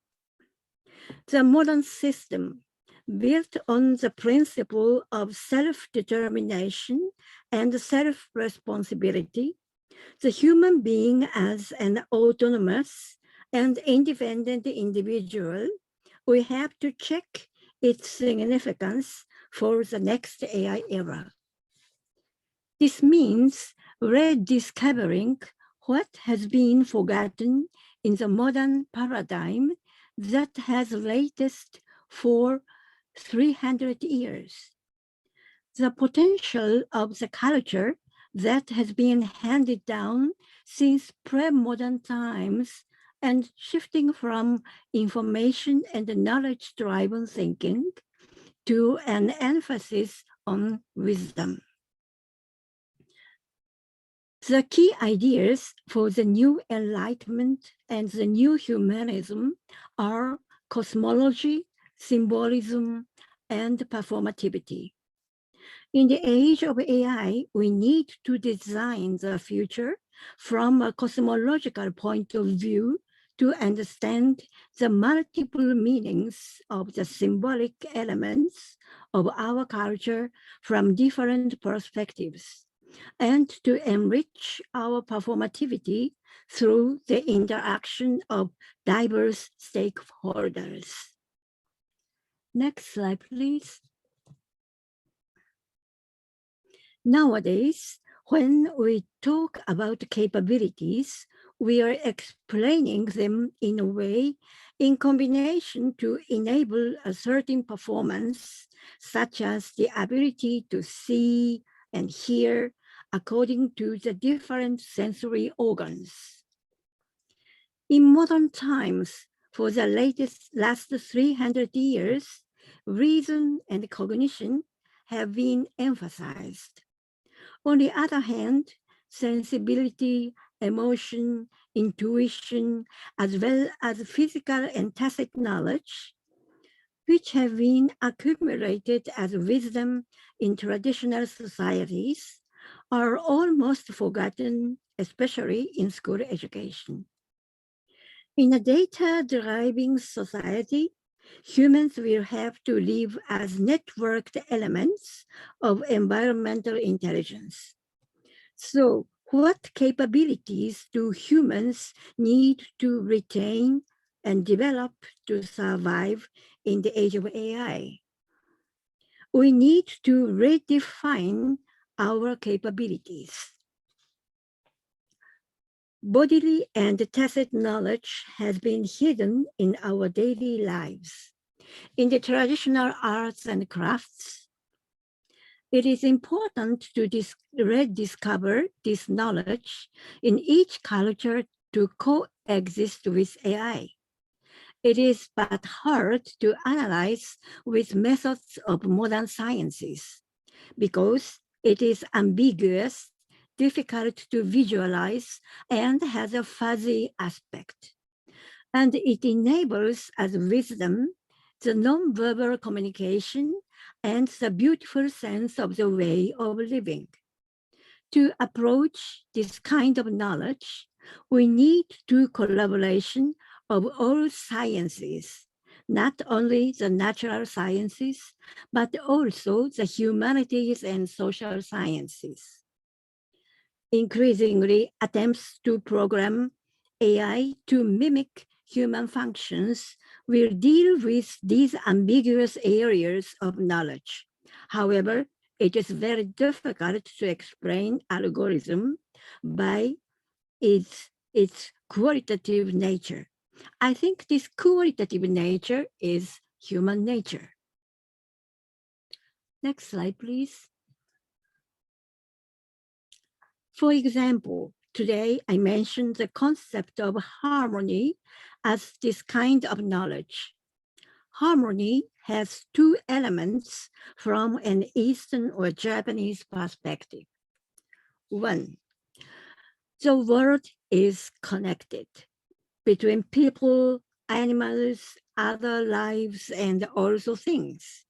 Speaker 5: The modern system, built on the principle of self-determination and self-responsibility, the human being as an autonomous and independent individual, we have to check its significance for the next AI era. This means rediscovering what has been forgotten in the modern paradigm that has latest for 300 years. The potential of the culture that has been handed down since pre-modern times and shifting from information and knowledge-driven thinking to an emphasis on wisdom. The key ideas for the new enlightenment and the new humanism are cosmology, symbolism, and performativity. In the age of AI, we need to design the future from a cosmological point of view to understand the multiple meanings of the symbolic elements of our culture from different perspectives, and to enrich our performativity through the interaction of diverse stakeholders. Next slide, please. Nowadays, when we talk about capabilities, we are explaining them in a way in combination to enable a certain performance, such as the ability to see and hear according to the different sensory organs. In modern times, for the last 300 years, reason and cognition have been emphasized. On the other hand, sensibility, emotion, intuition, as well as physical and tacit knowledge, which have been accumulated as wisdom in traditional societies, are almost forgotten, especially in school education. In a data-driven society, humans will have to live as networked elements of environmental intelligence. So, what capabilities do humans need to retain and develop to survive in the age of AI? We need to redefine our capabilities. Bodily and tacit knowledge has been hidden in our daily lives. In the traditional arts and crafts, it is important to rediscover this knowledge in each culture to coexist with AI. It is but hard to analyze with methods of modern sciences because it is ambiguous, difficult to visualize, and has a fuzzy aspect. And it enables as wisdom the non-verbal communication and the beautiful sense of the way of living. To approach this kind of knowledge, we need to collaboration of all sciences, not only the natural sciences, but also the humanities and social sciences. Increasingly, attempts to program AI to mimic human functions will deal with these ambiguous areas of knowledge. However, it is very difficult to explain algorithm by its qualitative nature. I think this qualitative nature is human nature. Next slide, please. For example, today I mentioned the concept of harmony as this kind of knowledge. Harmony has two elements from an Eastern or Japanese perspective. One, the world is connected between people, animals, other lives, and also things.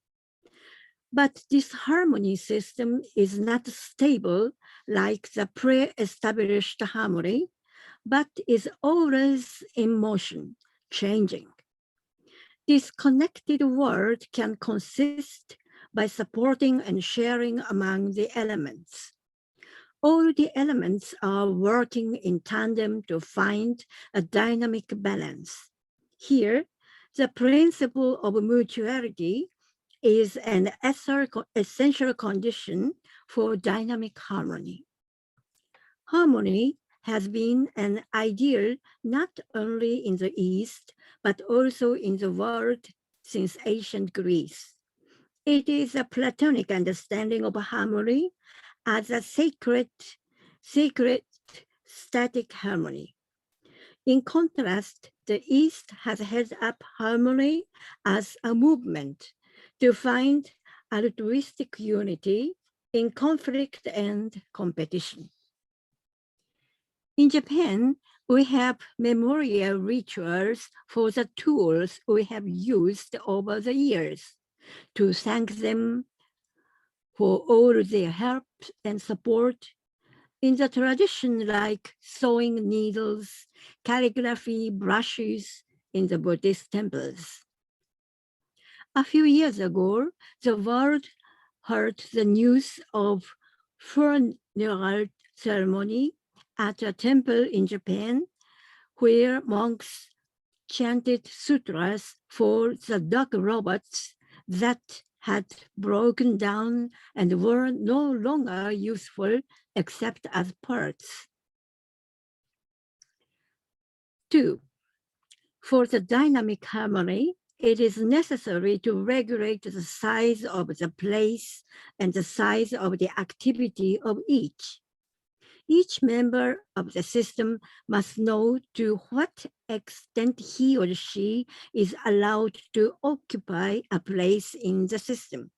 Speaker 5: But this harmony system is not stable like the pre-established harmony, but is always in motion, changing. This connected world can consist by supporting and sharing among the elements. All the elements are working in tandem to find a dynamic balance. Here, the principle of mutuality is an essential condition for dynamic harmony. Harmony has been an ideal not only in the East, but also in the world since ancient Greece. It is a Platonic understanding of harmony as a sacred static harmony. In contrast, the East has held up harmony as a movement to find altruistic unity in conflict and competition. In Japan, we have memorial rituals for the tools we have used over the years to thank them for all their help and support in the tradition like sewing needles, calligraphy brushes in the Buddhist temples. A few years ago, the world heard the news of funeral ceremony at a temple in Japan where monks chanted sutras for the dog robots that had broken down and were no longer useful except as parts. 2, for the dynamic harmony, it is necessary to regulate the size of the place and the size of the activity of each. Each member of the system must know to what extent he or she is allowed to occupy a place in the system.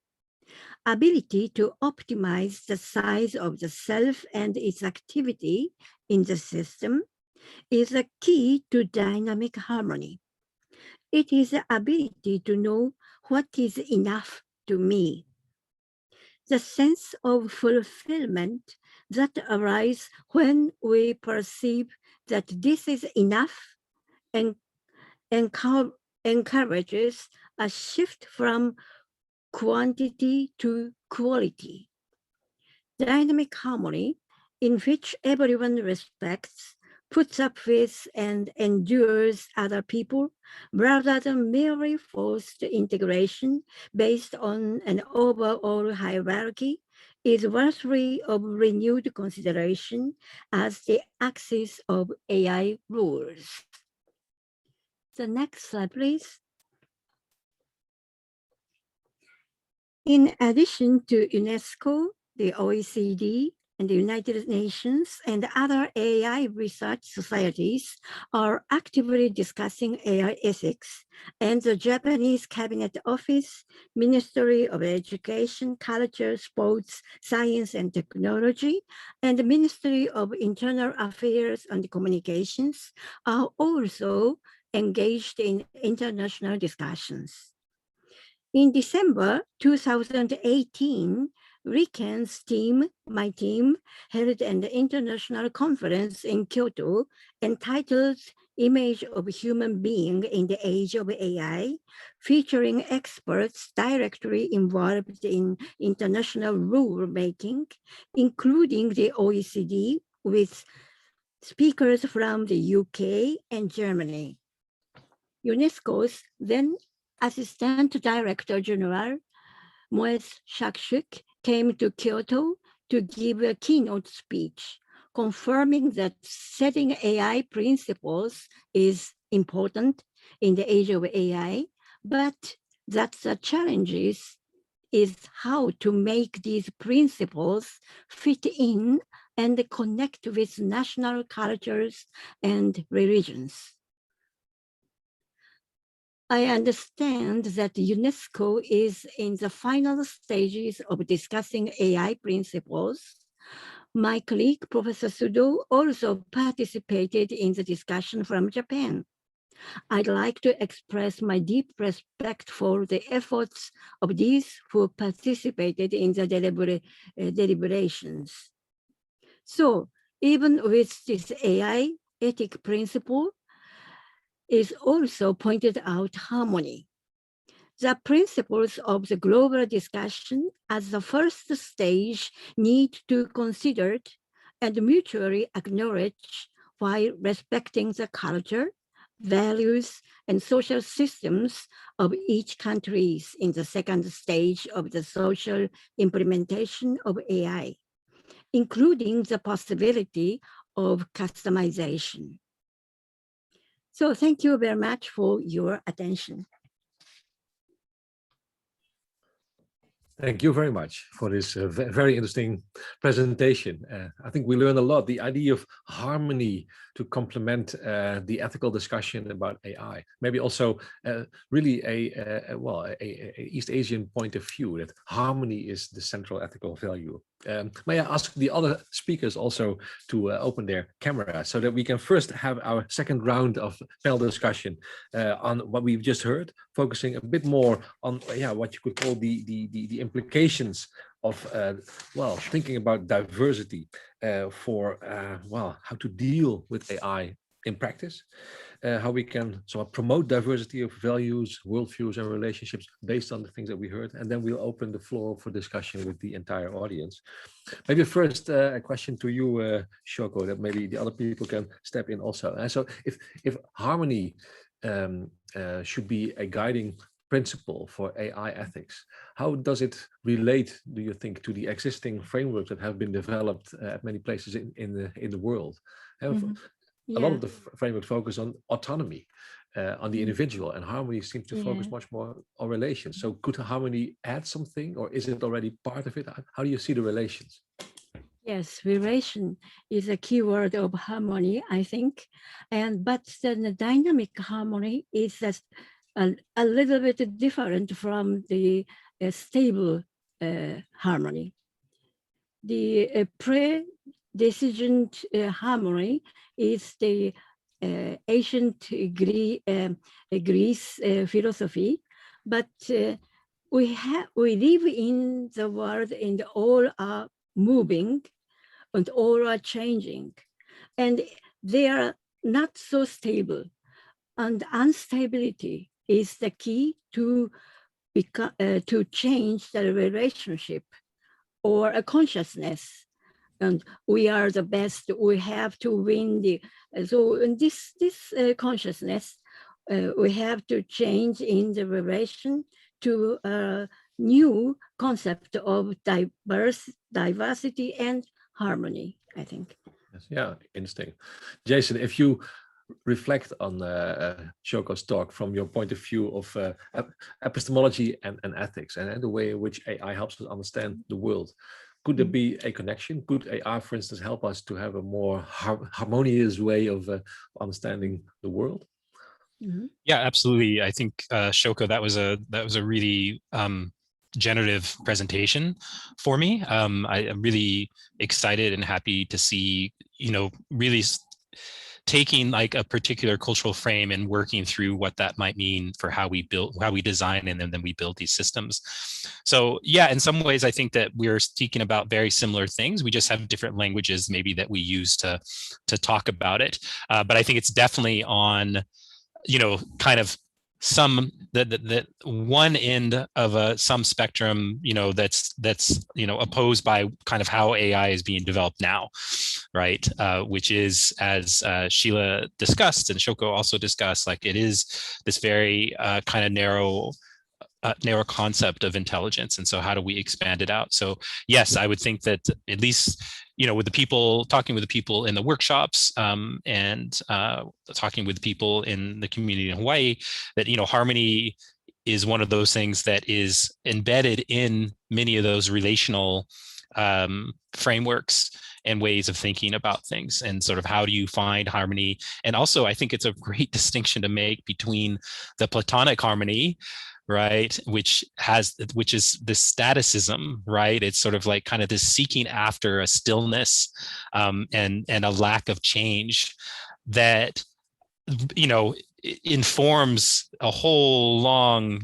Speaker 5: Ability to optimize the size of the self and its activity in the system is a key to dynamic harmony. It is the ability to know what is enough to me. The sense of fulfillment that arises when we perceive that this is enough and encourages a shift from quantity to quality. Dynamic harmony, in which everyone respects, puts up with, and endures other people, rather than merely forced integration based on an overall hierarchy, is worthy of renewed consideration as the axis of AI rules. The next slide, please. In addition to UNESCO, the OECD, and the United Nations and other AI research societies are actively discussing AI ethics, and the Japanese Cabinet Office, Ministry of Education, Culture, Sports, Science and Technology, and the Ministry of Internal Affairs and Communications are also engaged in international discussions. In December 2018, Riken's team, my team, held an international conference in Kyoto entitled Image of Human Being in the Age of AI, featuring experts directly involved in international rule-making, including the OECD, with speakers from the UK and Germany. UNESCO's then Assistant Director General, Moez Shakshuk, came to Kyoto to give a keynote speech, confirming that setting AI principles is important in the age of AI, but that the challenge is how to make these principles fit in and connect with national cultures and religions. I understand that UNESCO is in the final stages of discussing AI principles. My colleague, Professor Sudo, also participated in the discussion from Japan. I'd like to express my deep respect for the efforts of these who participated in the deliberations. So even with this AI ethic principle is also pointed out harmony. The principles of the global discussion as the first stage need to be considered and mutually acknowledged while respecting the culture, values, and social systems of each country in the second stage of the social implementation of AI, including the possibility of customization. So thank you very much for your attention.
Speaker 3: Thank you very much for this very interesting presentation. I think we learned a lot. The idea of harmony to complement the ethical discussion about AI. Maybe also really a East Asian point of view that harmony is the central ethical value. May I ask the other speakers also to open their camera so that we can first have our second round of panel discussion on what we've just heard, focusing a bit more on what you could call the implications of thinking about diversity for how to deal with AI in practice, how we can sort of promote diversity of values, worldviews, and relationships based on the things that we heard, and then we'll open the floor for discussion with the entire audience. Maybe first a question to you, Shoko, that maybe the other people can step in also. And so, if harmony should be a guiding principle for AI ethics, how does it relate, do you think, to the existing frameworks that have been developed at many places in the world? A lot of the frameworks focus on autonomy, on the individual, and harmony seems to focus much more on relations. So could harmony add something, or is it already part of it? How do you see the relations?
Speaker 5: Yes, relation is a key word of harmony, I think. But the dynamic harmony is a little bit different from the stable harmony. The pre-decision harmony is the ancient Greece philosophy, but we live in the world and all are moving and all are changing, and they are not so stable, and instability is the key to change the relationship or a consciousness. And we are the best, we have to win so in this consciousness, we have to change in the relation to a new concept of diversity and harmony, I think.
Speaker 3: Yes, yeah, interesting. Jason, if you reflect on Shoko's talk from your point of view of epistemology and ethics and the way in which AI helps us understand the world, could there be a connection? Could AI, for instance, help us to have a more harmonious way of understanding the world?
Speaker 6: Yeah, absolutely. I think Shoko, that was a really generative presentation for me. I'm really excited and happy to see, really taking like a particular cultural frame and working through what that might mean for how we design and then we build these systems. So yeah, in some ways, I think that we're speaking about very similar things. We just have different languages maybe that we use to talk about it. But I think it's definitely on, kind of the one end of some spectrum, that's opposed by kind of how AI is being developed now, right? Which is, as Sheila discussed and Shoko also discussed, like it is this very kind of narrow concept of intelligence. And so how do we expand it out? So yes, I would think that at least, with the people, talking with the people in the workshops and talking with people in the community in Hawaii, that, harmony is one of those things that is embedded in many of those relational frameworks and ways of thinking about things, and sort of how do you find harmony. And also, I think it's a great distinction to make between the Platonic harmony, right, which is this staticism, right? It's sort of like kind of this seeking after a stillness and a lack of change that, informs a whole long,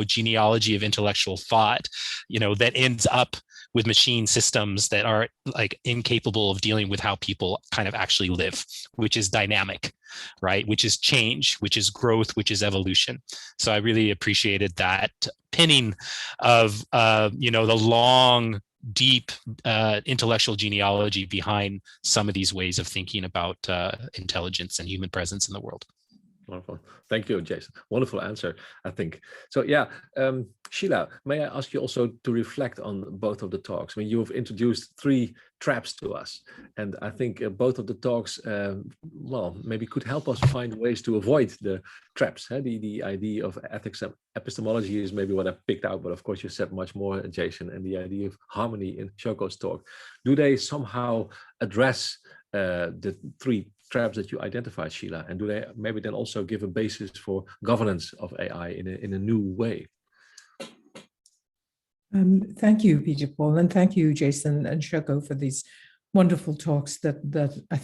Speaker 6: genealogy of intellectual thought, that ends up with machine systems that are like incapable of dealing with how people kind of actually live, which is dynamic, right? Which is change, which is growth, which is evolution. So I really appreciated that pinning of, the long, deep intellectual genealogy behind some of these ways of thinking about intelligence and human presence in the world.
Speaker 3: Wonderful. Thank you, Jason. Wonderful answer, I think. So yeah, Sheila, may I ask you also to reflect on both of the talks? I mean, you've introduced 3 traps to us, and I think both of the talks, maybe could help us find ways to avoid the traps. The idea of ethics epistemology is maybe what I picked out, but of course you said much more, Jason, and the idea of harmony in Shoko's talk. Do they somehow address the 3 traps that you identified, Sheila, and do they maybe then also give a basis for governance of AI in a new way?
Speaker 4: Thank you, Peter Paul, and thank you, Jason and Shoko, for these wonderful talks that I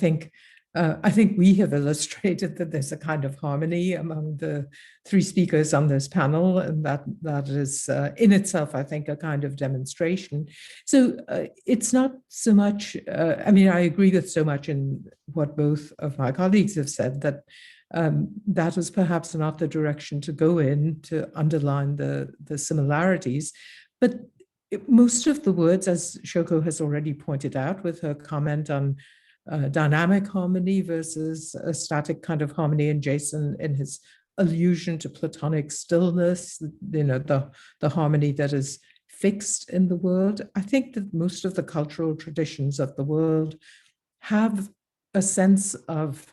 Speaker 4: think we have illustrated that there's a kind of harmony among the 3 speakers on this panel, and that is in itself, I think, a kind of demonstration. So it's not so much, I agree with so much in what both of my colleagues have said, that that is perhaps not the direction to go in to underline the similarities. But most of the words, as Shoko has already pointed out with her comment on dynamic harmony versus a static kind of harmony, and Jason in his allusion to Platonic stillness, the harmony that is fixed in the world. I think that most of the cultural traditions of the world have a sense of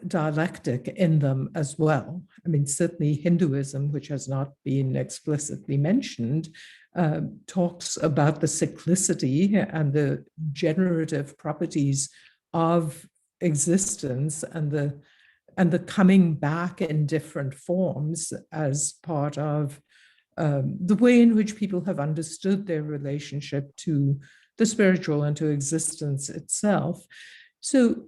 Speaker 4: dialectic in them as well. I mean, certainly Hinduism, which has not been explicitly mentioned, talks about the cyclicity and the generative properties of existence and the coming back in different forms as part of the way in which people have understood their relationship to the spiritual and to existence itself. So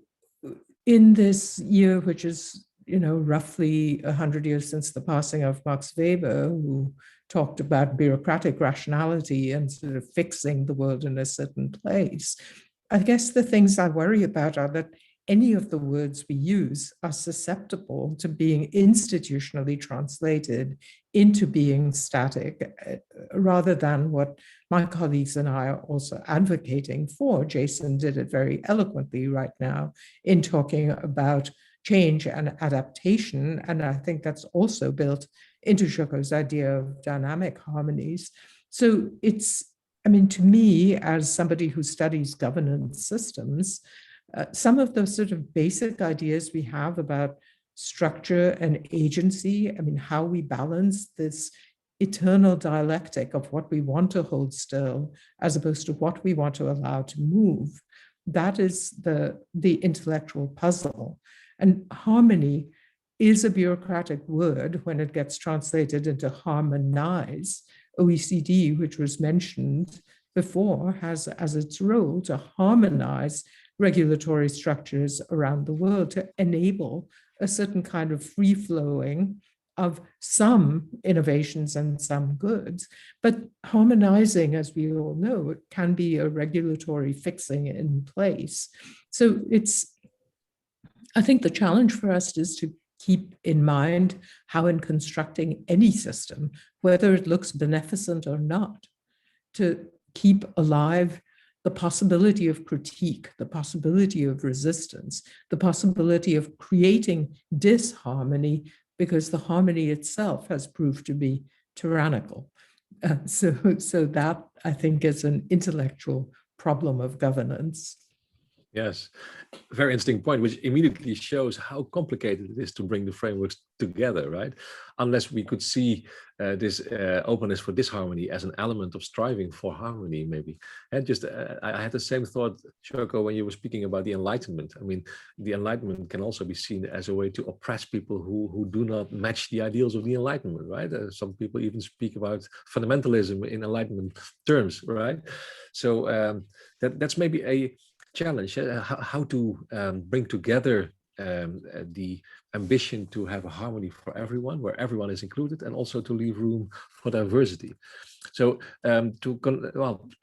Speaker 4: in this year, which is, roughly 100 years since the passing of Max Weber, who talked about bureaucratic rationality and sort of fixing the world in a certain place, I guess the things I worry about are that any of the words we use are susceptible to being institutionally translated into being static, rather than what my colleagues and I are also advocating for. Jason did it very eloquently right now in talking about change and adaptation, and I think that's also built into Shoko's idea of dynamic harmonies. So it's, to me, as somebody who studies governance systems, some of the sort of basic ideas we have about structure and agency, how we balance this eternal dialectic of what we want to hold still as opposed to what we want to allow to move, that is the intellectual puzzle. And harmony is a bureaucratic word when it gets translated into harmonize. OECD, which was mentioned before, has as its role to harmonize regulatory structures around the world to enable a certain kind of free-flowing of some innovations and some goods. But harmonizing, as we all know, it can be a regulatory fixing in place. So I think the challenge for us is to keep in mind how, in constructing any system, whether it looks beneficent or not, to keep alive the possibility of critique, the possibility of resistance, the possibility of creating disharmony, because the harmony itself has proved to be tyrannical. So that, I think, is an intellectual problem of governance.
Speaker 3: Yes, very interesting point, which immediately shows how complicated it is to bring the frameworks together, right? Unless we could see this openness for disharmony as an element of striving for harmony, maybe. And just, I had the same thought, Shoko, when you were speaking about the Enlightenment. The Enlightenment can also be seen as a way to oppress people who do not match the ideals of the Enlightenment, right? Some people even speak about fundamentalism in Enlightenment terms, right? So that's maybe a challenge, how to bring together the ambition to have a harmony for everyone, where everyone is included, and also to leave room for diversity. So to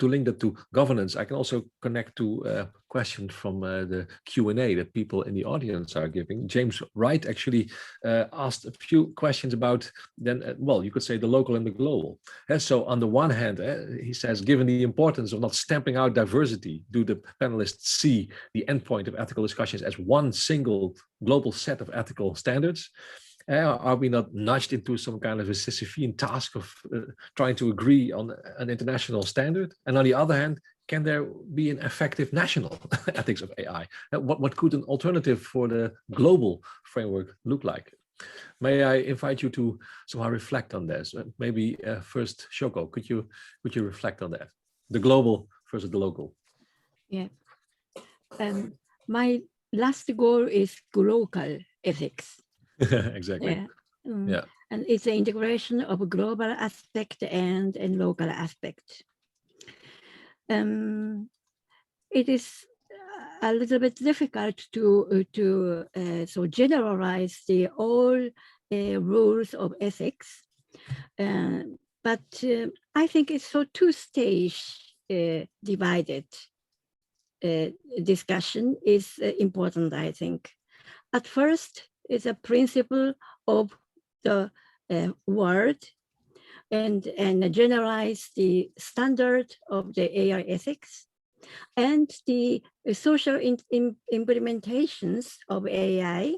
Speaker 3: link that to governance, I can also connect to a question from the Q&A that people in the audience are giving. James Wright actually asked a few questions about then, well, you could say the local and the global. So on the one hand, he says, given the importance of not stamping out diversity, do the panelists see the endpoint of ethical discussions as one single global set of ethical standards? Are we not nudged into some kind of a Sisyphean task of trying to agree on an international standard? And on the other hand, can there be an effective national ethics of AI? What could an alternative for the global framework look like? May I invite you to somehow reflect on this? Maybe first, Shoko, could you reflect on that? The global versus the local.
Speaker 5: Yeah. My last goal is local ethics.
Speaker 3: Exactly.
Speaker 5: Yeah. And it's the integration of a global aspect and a local aspect. It is a little bit difficult to so generalize the all rules of ethics, but I think it's so two-stage divided discussion is important. I think at first, is a principle of the world and generalize the standard of the AI ethics and the social implementations of AI.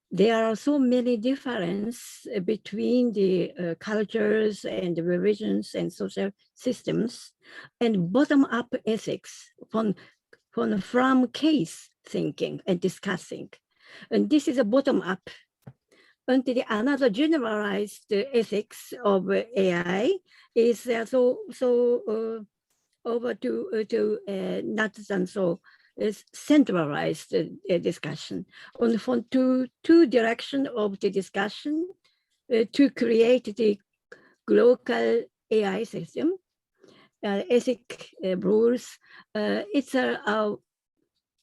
Speaker 5: There are so many differences between the cultures and the religions and social systems, and bottom-up ethics from case thinking and discussing. And this is a bottom-up. Until another generalized ethics of AI is over to not than so is centralized discussion. And from two direction of the discussion to create the local AI system, ethic rules. It's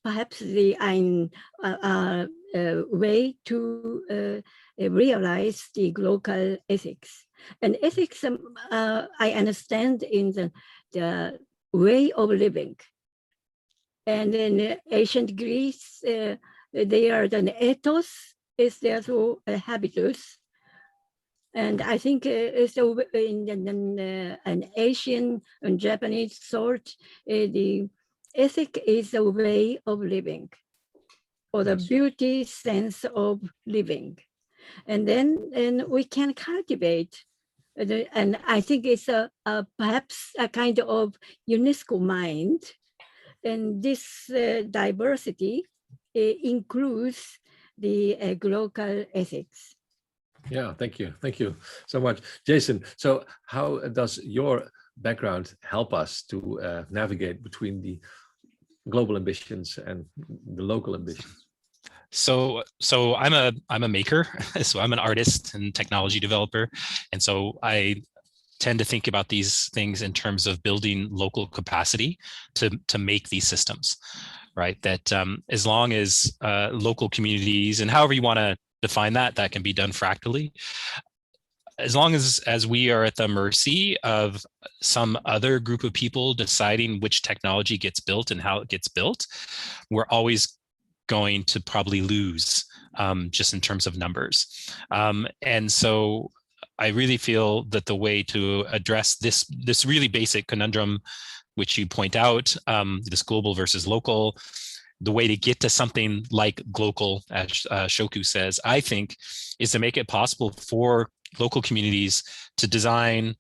Speaker 5: perhaps the way to realize the local ethics. And ethics, I understand in the way of living. And in ancient Greece, they are the ethos is there so habitus. And I think so in an Asian and Japanese thought, the ethic is a way of living, or the beauty sense of living. And then we can cultivate, and I think it's perhaps a kind of UNESCO mind. And this diversity includes the local ethics.
Speaker 3: Yeah, thank you. Thank you so much. Jason, so how does your background help us to navigate between the global ambitions and the local ambitions?
Speaker 6: So I'm a maker, so I'm an artist and technology developer. And so I tend to think about these things in terms of building local capacity to make these systems, right? That as long as local communities, and however you want to define that can be done fractally. As long as we are at the mercy of some other group of people deciding which technology gets built and how it gets built, we're always going to probably lose just in terms of numbers. And so I really feel that the way to address this really basic conundrum, which you point out, this global versus local, the way to get to something like global, as Shoku says, I think, is to make it possible for local communities to design,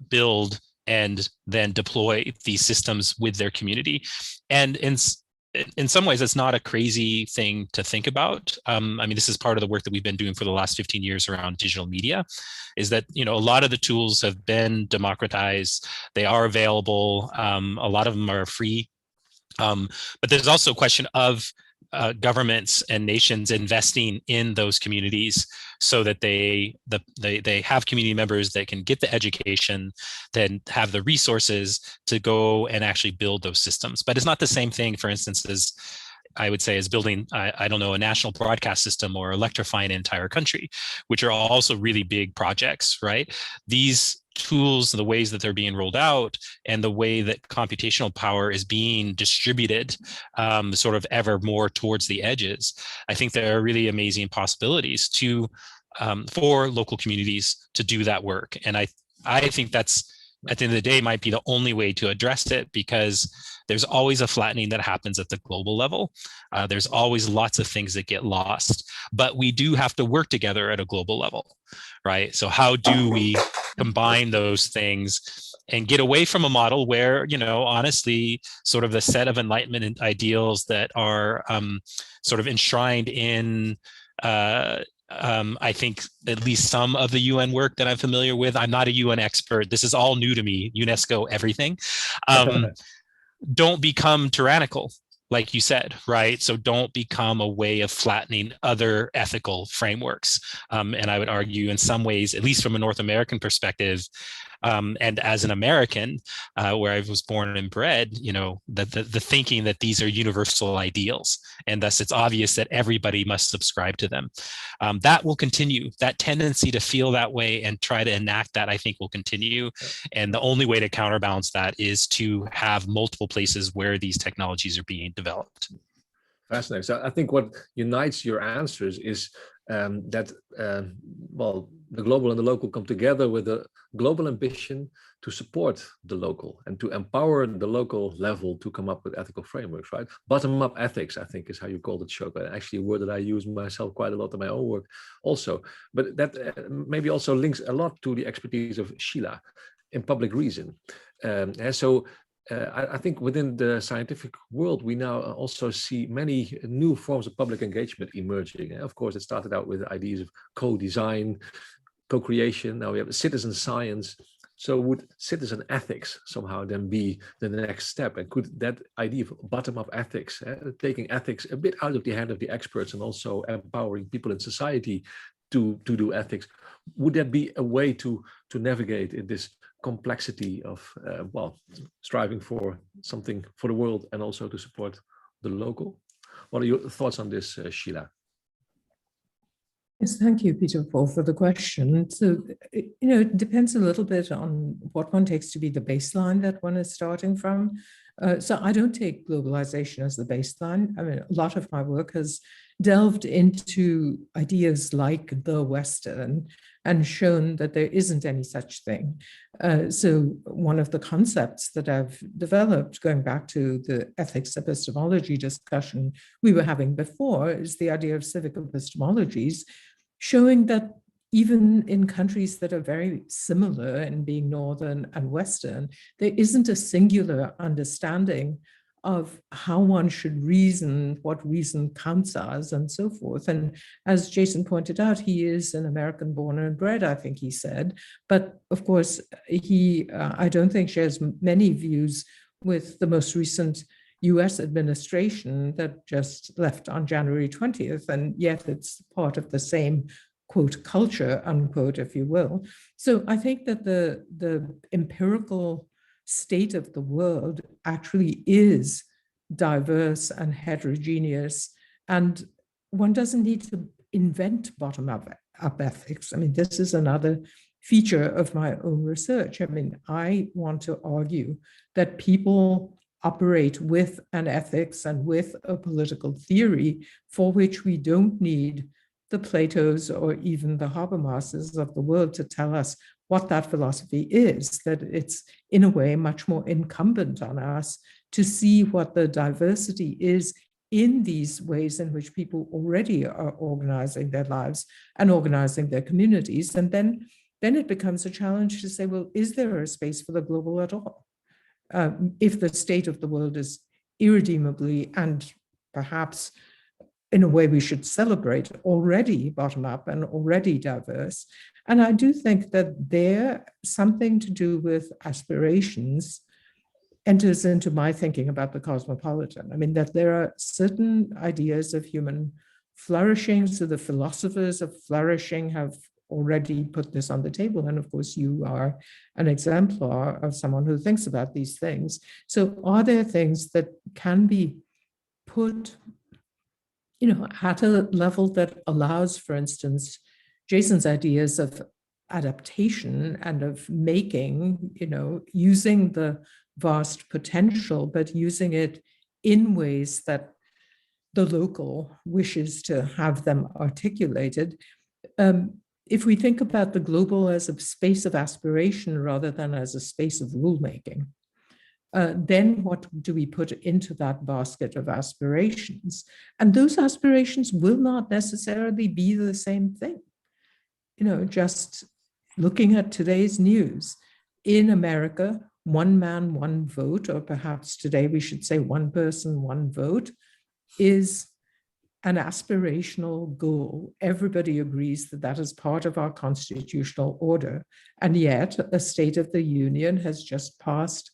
Speaker 6: build, and then deploy these systems with their community. And in some ways, it's not a crazy thing to think about. I mean, this is part of the work that we've been doing for the last 15 years around digital media, is that, a lot of the tools have been democratized. They are available. A lot of them are free. But there's also a question of governments and nations investing in those communities so that they have community members that can get the education, then have the resources to go and actually build those systems. But it's not the same thing, for instance, as I would say, as building, I don't know, a national broadcast system or electrifying an entire country, which are also really big projects, right? These tools, the ways that they're being rolled out, and the way that computational power is being distributed sort of ever more towards the edges, I think there are really amazing possibilities to for local communities to do that work. And I think that's, at the end of the day, might be the only way to address it, because there's always a flattening that happens at the global level. There's always lots of things that get lost, but we do have to work together at a global level, right? So how do we combine those things and get away from a model where, you know, honestly, sort of the set of Enlightenment ideals that are sort of enshrined in I think at least some of the UN work that I'm familiar with. I'm not a UN expert. This is all new to me, UNESCO, everything. Don't become tyrannical, like you said, right? So don't become a way of flattening other ethical frameworks. And I would argue in some ways, at least from a North American perspective, and as an American, where I was born and bred, you know, the thinking that these are universal ideals, and thus it's obvious that everybody must subscribe to them. That will continue. That tendency to feel that way and try to enact that, I think, will continue. And the only way to counterbalance that is to have multiple places where these technologies are being developed.
Speaker 3: Fascinating. So I think what unites your answers is that, well, the global and the local come together with a global ambition to support the local and to empower the local level to come up with ethical frameworks, right? Bottom-up ethics, I think, is how you called it, Shoko. Actually, a word that I use myself quite a lot in my own work also. But that maybe also links a lot to the expertise of Sheila in public reason. I think within the scientific world, we now also see many new forms of public engagement emerging. Of course, it started out with ideas of co-design, co-creation. Now we have citizen science. So would citizen ethics somehow then be the next step? And could that idea of bottom-up ethics, taking ethics a bit out of the hand of the experts and also empowering people in society to do ethics, would that be a way to navigate in this complexity of, well, striving for something for the world and also to support the local? What are your thoughts on this, Sheila?
Speaker 4: Yes, thank you, Peter Paul, for the question. So, you know, it depends a little bit on what one takes to be the baseline that one is starting from. So I don't take globalization as the baseline. I mean, a lot of my work has delved into ideas like the Western and shown that there isn't any such thing. So one of the concepts that I've developed, going back to the ethics epistemology discussion we were having before, is the idea of civic epistemologies, showing that even in countries that are very similar in being Northern and Western, there isn't a singular understanding of how one should reason, what reason counts as, and so forth. And as Jason pointed out, he is an American born and bred, I think he said. But of course, he, I don't think, shares many views with the most recent US administration that just left on January 20th, and yet it's part of the same, quote, culture, unquote, if you will. So I think that the empirical state of the world actually is diverse and heterogeneous, and one doesn't need to invent bottom-up ethics. I mean, this is another feature of my own research. I mean, I want to argue that people operate with an ethics and with a political theory for which we don't need the Platos or even the Habermases of the world to tell us what that philosophy is, that it's in a way much more incumbent on us to see what the diversity is in these ways in which people already are organizing their lives and organizing their communities. And then it becomes a challenge to say, well, is there a space for the global at all? If the state of the world is irredeemably and perhaps in a way we should celebrate already bottom up and already diverse. And I do think that there something to do with aspirations enters into my thinking about the cosmopolitan. I mean, that there are certain ideas of human flourishing. So the philosophers of flourishing have already put this on the table. And of course, you are an exemplar of someone who thinks about these things. So are there things that can be put at a level that allows, for instance, Jason's ideas of adaptation and of making, using the vast potential, but using it in ways that the local wishes to have them articulated. If we think about the global as a space of aspiration rather than as a space of rulemaking, then what do we put into that basket of aspirations? And those aspirations will not necessarily be the same thing. Just looking at today's news, in America, one man, one vote, or perhaps today we should say one person, one vote, is an aspirational goal. Everybody agrees that that is part of our constitutional order. And yet a State of the Union has just passed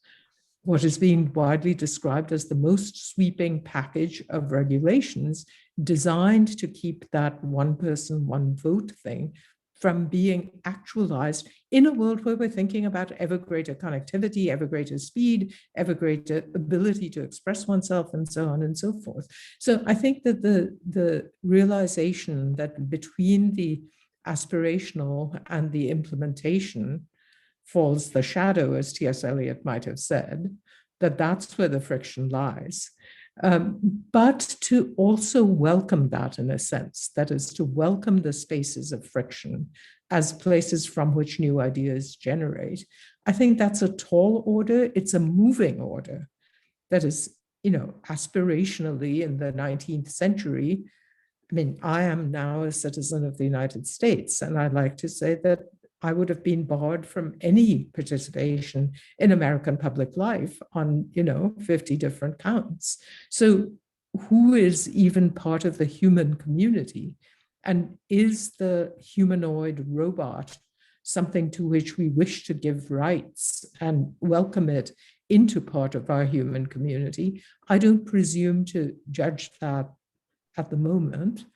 Speaker 4: what is being widely described as the most sweeping package of regulations designed to keep that one person, one vote thing from being actualized in a world where we're thinking about ever greater connectivity, ever greater speed, ever greater ability to express oneself, and so on and so forth. So I think that the realization that between the aspirational and the implementation falls the shadow, as T.S. Eliot might have said, that's where the friction lies. But to also welcome that in a sense, that is to welcome the spaces of friction as places from which new ideas generate. I think that's a tall order. It's a moving order that is, aspirationally in the 19th century. I mean, I am now a citizen of the United States, and I'd like to say that I would have been barred from any participation in American public life on, 50 different counts. So who is even part of the human community? And is the humanoid robot something to which we wish to give rights and welcome it into part of our human community? I don't presume to judge that at the moment.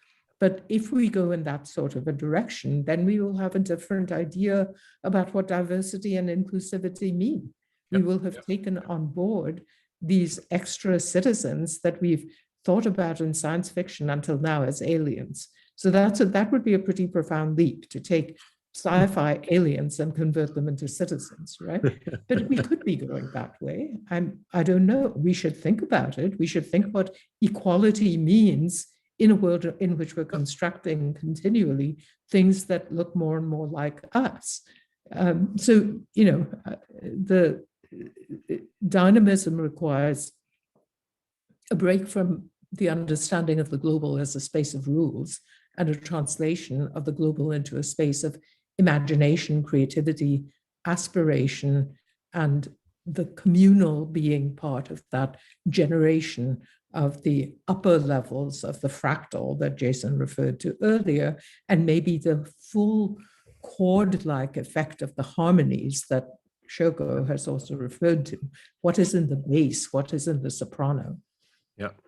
Speaker 4: But if we go in that sort of a direction, then we will have a different idea about what diversity and inclusivity mean. We will have taken on board these extra citizens that we've thought about in science fiction until now as aliens. So that would be a pretty profound leap, to take sci-fi aliens and convert them into citizens, right? But we could be going that way. I don't know. We should think about it. We should think what equality means in a world in which we're constructing continually things that look more and more like us. The dynamism requires a break from the understanding of the global as a space of rules and a translation of the global into a space of imagination, creativity, aspiration, and the communal being part of that generation of the upper levels of the fractal that Jason referred to earlier, and maybe the full chord-like effect of the harmonies that Shoko has also referred to. What is in the bass? What is in the soprano?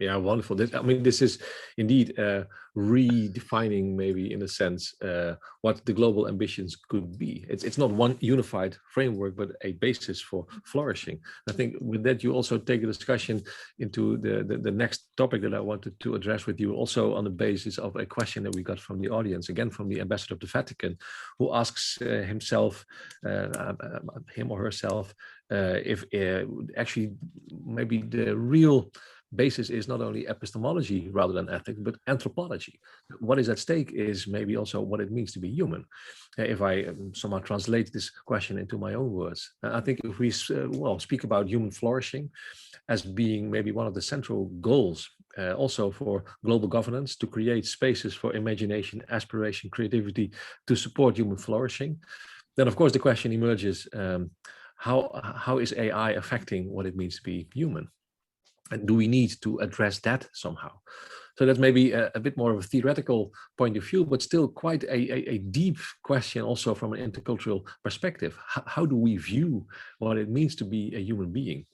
Speaker 3: Yeah, wonderful. This is indeed redefining, maybe in a sense, what the global ambitions could be. It's not one unified framework, but a basis for flourishing. I think with that, you also take a discussion into the next topic that I wanted to address with you, also on the basis of a question that we got from the audience, again from the ambassador of the Vatican, who asks him or herself, if actually maybe the real basis is not only epistemology rather than ethics, but anthropology. What is at stake is maybe also what it means to be human. If I somehow translate this question into my own words, I think if we speak about human flourishing as being maybe one of the central goals also for global governance, to create spaces for imagination, aspiration, creativity to support human flourishing, then of course the question emerges, how is AI affecting what it means to be human? And do we need to address that somehow? So that's maybe a bit more of a theoretical point of view, but still quite a deep question also from an intercultural perspective. How do we view what it means to be a human being?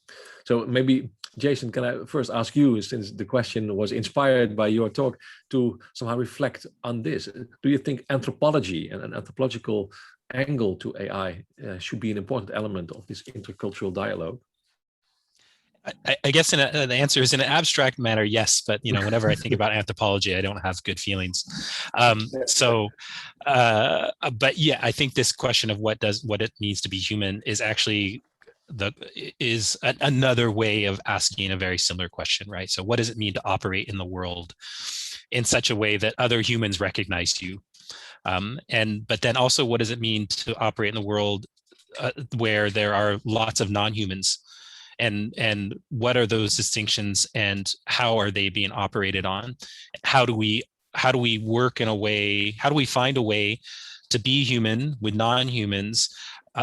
Speaker 3: So maybe, Jason, can I first ask you, since the question was inspired by your talk, to somehow reflect on this? Do you think anthropology and an anthropological angle to AI should be an important element of this intercultural dialogue?
Speaker 6: I guess the answer is in an abstract manner, yes. But whenever I think about anthropology, I don't have good feelings. But yeah, I think this question of what it means to be human is actually another way of asking a very similar question, right? So, what does it mean to operate in the world in such a way that other humans recognize you? But then also, what does it mean to operate in the world where there are lots of non-humans? And what are those distinctions, and how are they being operated on? How do we work in a way? How do we find a way to be human with non-humans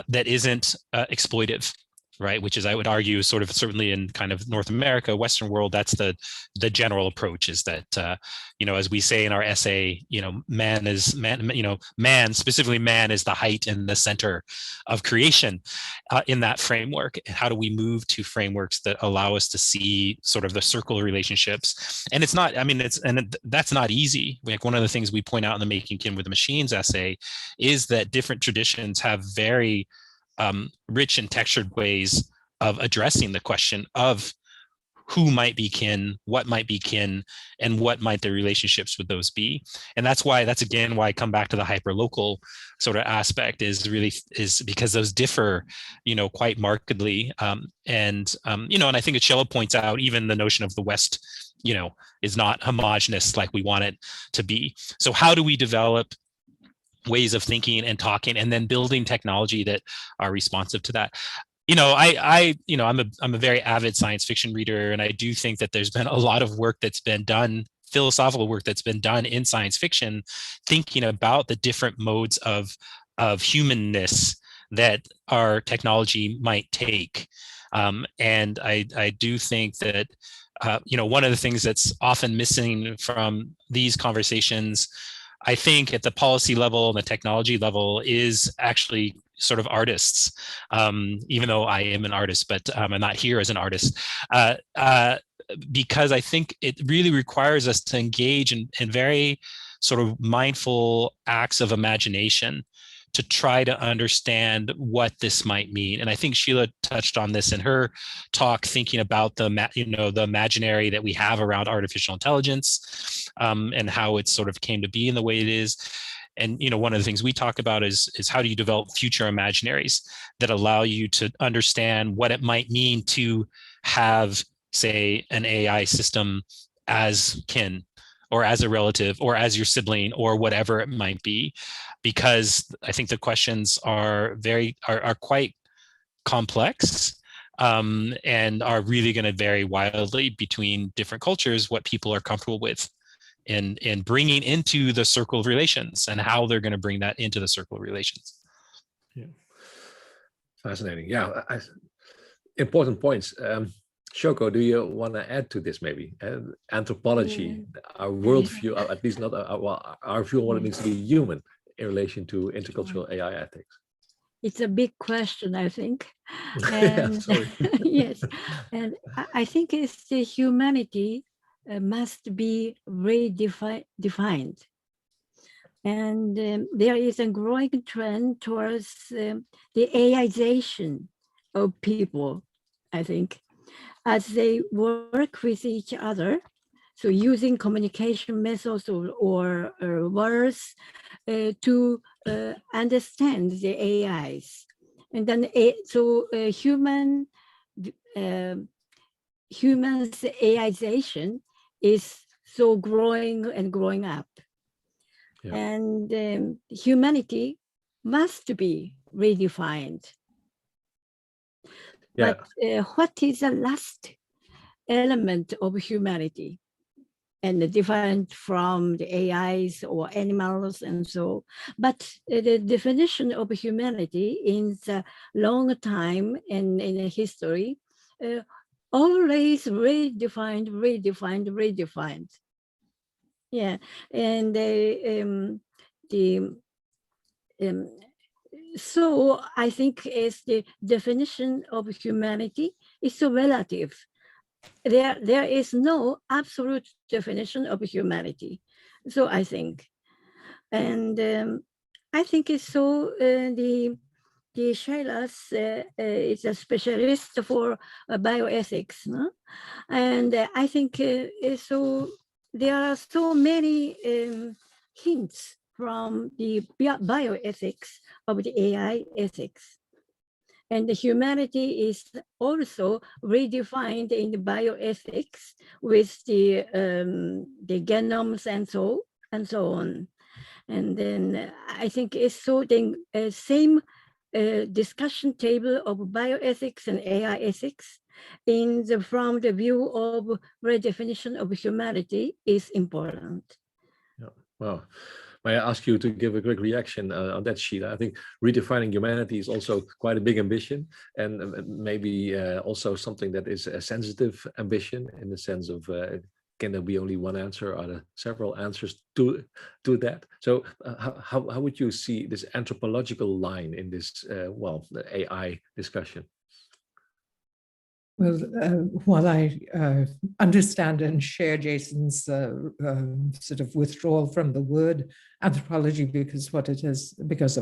Speaker 6: that isn't exploitive, right? Which is, I would argue, sort of certainly in kind of North America, Western world, that's the general approach, is that as we say in our essay, man, specifically man is the height and the center of creation in that framework. And how do we move to frameworks that allow us to see sort of the circular relationships? And it's not, that's not easy. Like, one of the things we point out in the Making Kin with the Machines essay is that different traditions have very rich and textured ways of addressing the question of who might be kin, what might be kin, and what might the relationships with those be. And that's again why I come back to the hyperlocal sort of aspect, is because those differ, quite markedly. And I think Achille points out even the notion of the West, is not homogenous like we want it to be. So how do we develop ways of thinking and talking, and then building technology that are responsive to that? I'm a very avid science fiction reader, and I do think that there's been a lot of work that's been done, philosophical work that's been done in science fiction, thinking about the different modes of humanness that our technology might take. And I do think that one of the things that's often missing from these conversations, I think, at the policy level and the technology level, is actually sort of artists, even though I am an artist, but I'm not here as an artist, because I think it really requires us to engage in very sort of mindful acts of imagination to try to understand what this might mean. And I think Sheila touched on this in her talk, thinking about the imaginary that we have around artificial intelligence, and how it sort of came to be in the way it is. And one of the things we talk about is how do you develop future imaginaries that allow you to understand what it might mean to have, say, an AI system as kin, or as a relative, or as your sibling, or whatever it might be, because I think the questions are quite complex, and are really going to vary wildly between different cultures, what people are comfortable with in bringing into the circle of relations, and how they're going to bring that into the circle of relations.
Speaker 3: Yeah, fascinating. Yeah, important points. Shoko, do you want to add to this maybe? Anthropology, our worldview, at least not our view on what it means to be human in relation to intercultural AI ethics.
Speaker 5: It's a big question, I think. And yes, and I think it's the humanity must be redefined. And there is a growing trend towards the AIization of people, I think, as they work with each other. So using communication methods or words to understand the AIs. And then humans' AIization is so growing and growing up. Yeah. And humanity must be redefined. Yeah. But what is the last element of humanity? And different from the AIs or animals and so. But the definition of humanity in the long time and in history, always redefined. Yeah, and so I think is the definition of humanity is so relative. There is no absolute definition of humanity. So I think, and I think it's so the Shailas is a specialist for bioethics, no? And I think so there are so many hints from the bioethics of the AI ethics. And the humanity is also redefined in the bioethics with the genomes and so on. And then I think it's so the same discussion table of bioethics and AI ethics from the view of redefinition of humanity is important.
Speaker 3: Yeah. Well, may I ask you to give a quick reaction on that, Sheila? I think redefining humanity is also quite a big ambition, and maybe also something that is a sensitive ambition in the sense of can there be only one answer? Are there several answers to that? So how would you see this anthropological line in this, well, the AI discussion?
Speaker 4: Well, while I understand and share Jason's sort of withdrawal from the word anthropology because of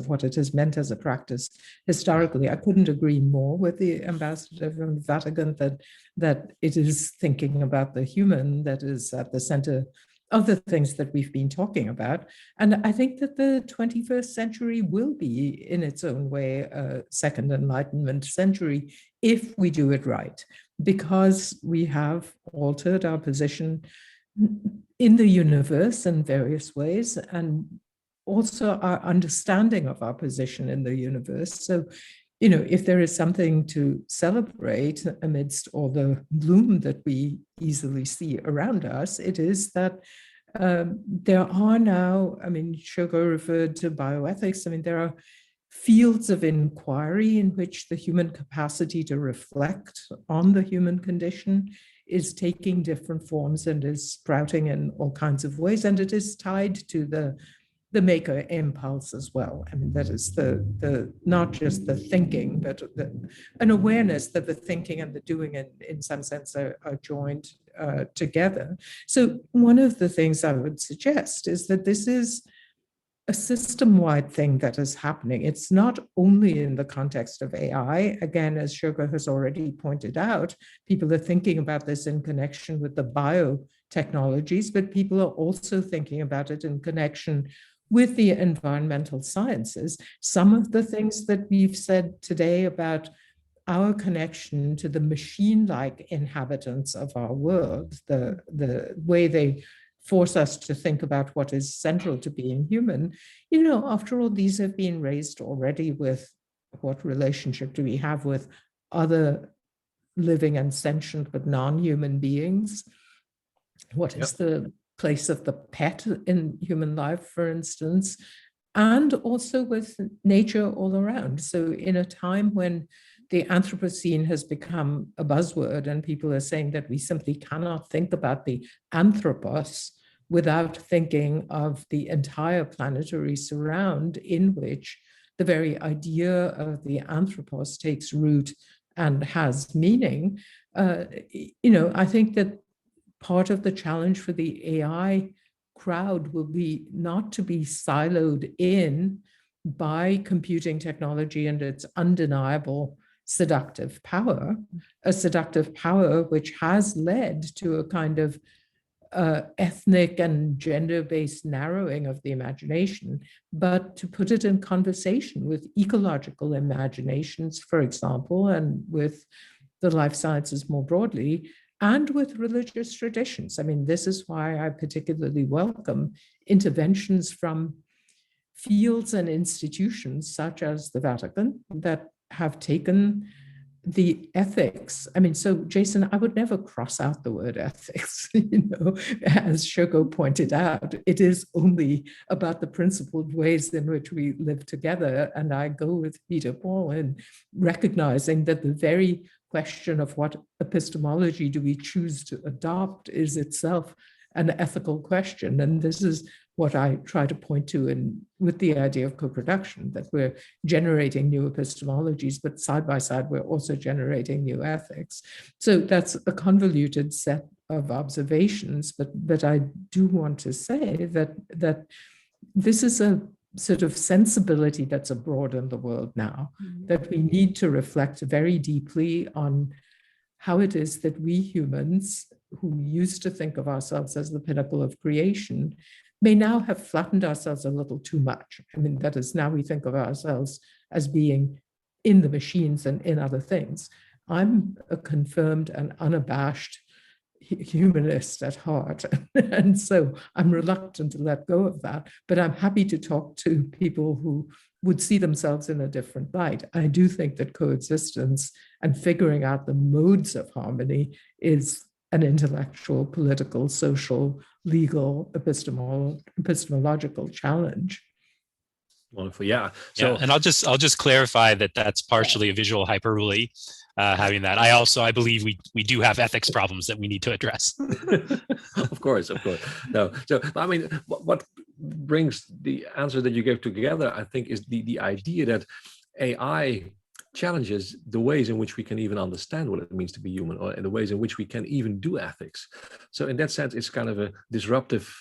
Speaker 4: what it has meant as a practice historically, I couldn't agree more with the ambassador from the Vatican that it is thinking about the human that is at the center of the things that we've been talking about. And I think that the 21st century will be, in its own way, a second Enlightenment century if we do it right, because we have altered our position in the universe in various ways, and also our understanding of our position in the universe. So, you know, if there is something to celebrate amidst all the gloom that we easily see around us, it is that there are now, I mean, Shogo referred to bioethics. I mean, there are fields of inquiry in which the human capacity to reflect on the human condition is taking different forms and is sprouting in all kinds of ways. And it is tied to the maker impulse as well. I mean, that is the not just the thinking, but an awareness that the thinking and the doing in some sense are joined together. So one of the things I would suggest is that this is a system-wide thing that is happening. It's not only in the context of AI. Again, as Shogo has already pointed out, people are thinking about this in connection with the biotechnologies, but people are also thinking about it in connection with the environmental sciences. Some of the things that we've said today about our connection to the machine-like inhabitants of our world, the way they force us to think about what is central to being human, you know, after all, these have been raised already with what relationship do we have with other living and sentient but non-human beings? What is the place of the pet in human life, for instance, and also with nature all around. So in a time when the Anthropocene has become a buzzword and people are saying that we simply cannot think about the anthropos without thinking of the entire planetary surround in which the very idea of the anthropos takes root and has meaning, you know, I think that part of the challenge for the AI crowd will be not to be siloed in by computing technology and its undeniable seductive power, a seductive power which has led to a kind of ethnic and gender-based narrowing of the imagination, but to put it in conversation with ecological imaginations, for example, and with the life sciences more broadly, and with religious traditions. I mean, this is why I particularly welcome interventions from fields and institutions such as the Vatican that have taken the ethics. I mean, so Jason, I would never cross out the word ethics, you know, as Shogo pointed out, it is only about the principled ways in which we live together. And I go with Peter Paul in recognizing that the very question of what epistemology do we choose to adopt is itself an ethical question. And this is what I try to point to with the idea of co-production, that we're generating new epistemologies, but side by side, we're also generating new ethics. So that's a convoluted set of observations, but I do want to say that this is a sort of sensibility that's abroad in the world now, that we need to reflect very deeply on how it is that we humans, who used to think of ourselves as the pinnacle of creation, may now have flattened ourselves a little too much. I mean, that is, now we think of ourselves as being in the machines and in other things. I'm a confirmed and unabashed humanist at heart. And so I'm reluctant to let go of that, but I'm happy to talk to people who would see themselves in a different light. I do think that coexistence and figuring out the modes of harmony is an intellectual, political, social, legal, epistemological challenge.
Speaker 3: Wonderful, yeah.
Speaker 6: So, and I'll just clarify that that's partially a visual hyperbole. Having that, I believe we do have ethics problems that we need to address.
Speaker 3: Of course. No, so I mean, what brings the answer that you gave together, I think, is the idea that AI challenges the ways in which we can even understand what it means to be human, or the ways in which we can even do ethics. So in that sense, it's kind of a disruptive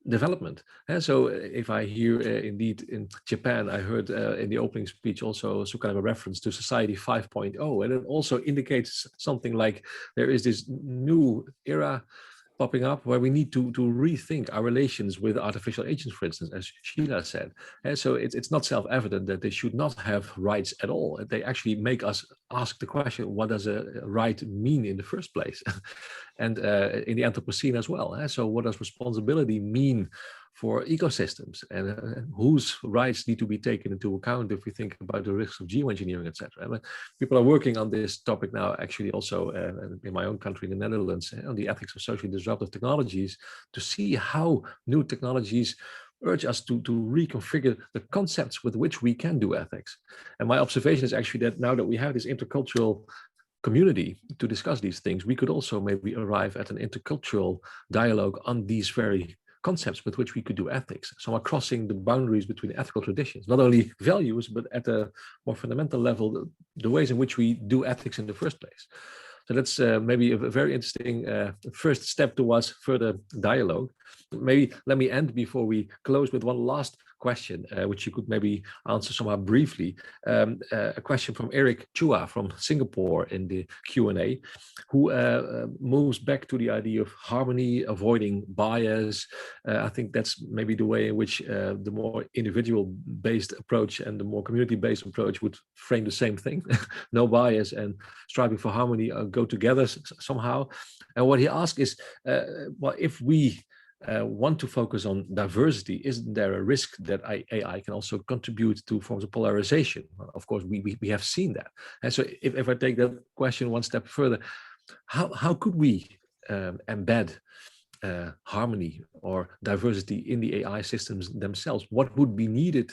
Speaker 3: development. And so if I hear indeed in Japan, I heard in the opening speech also some kind of a reference to Society 5.0, and it also indicates something like there is this new era popping up where we need to rethink our relations with artificial agents, for instance, as Sheila said. And so it's not self-evident that they should not have rights at all. They actually make us ask the question, what does a right mean in the first place? And in the Anthropocene as well. So what does responsibility mean for ecosystems, and whose rights need to be taken into account if we think about the risks of geoengineering, etc. I mean, people are working on this topic now, actually also in my own country, in the Netherlands, on the ethics of socially disruptive technologies, to see how new technologies urge us to reconfigure the concepts with which we can do ethics. And my observation is actually that now that we have this intercultural community to discuss these things, we could also maybe arrive at an intercultural dialogue on these very concepts with which we could do ethics. So we're crossing the boundaries between ethical traditions, not only values, but at a more fundamental level, the ways in which we do ethics in the first place. So that's maybe a very interesting first step towards further dialogue. Maybe let me end before we close with one last question, which you could maybe answer somehow briefly. A question from Eric Chua from Singapore in the Q&A, who moves back to the idea of harmony, avoiding bias. I think that's maybe the way in which the more individual-based approach and the more community-based approach would frame the same thing. No bias and striving for harmony go together somehow. And what he asks is, well, if we want to focus on diversity, isn't there a risk that AI can also contribute to forms of polarization? Well, of course, we have seen that. And so if I take that question one step further, how could we embed harmony or diversity in the AI systems themselves? What would be needed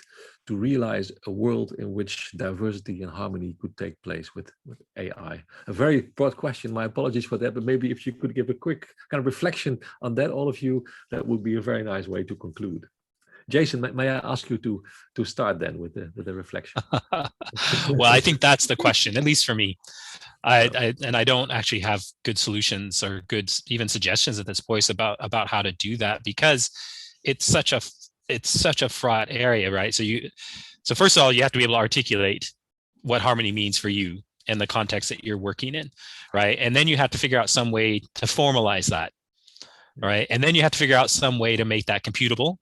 Speaker 3: to realize a world in which diversity and harmony could take place with AI? A very broad question, my apologies for that, but maybe if you could give a quick kind of reflection on that, all of you, that would be a very nice way to conclude. Jason, may I ask you to start then with the reflection?
Speaker 6: Well, I think that's the question, at least for me. I don't actually have good solutions or good even suggestions at this point about how to do that, because it's such a fraught area, right? So first of all, you have to be able to articulate what harmony means for you in the context that you're working in, right? And then you have to figure out some way to formalize that, right? And then you have to figure out some way to make that computable.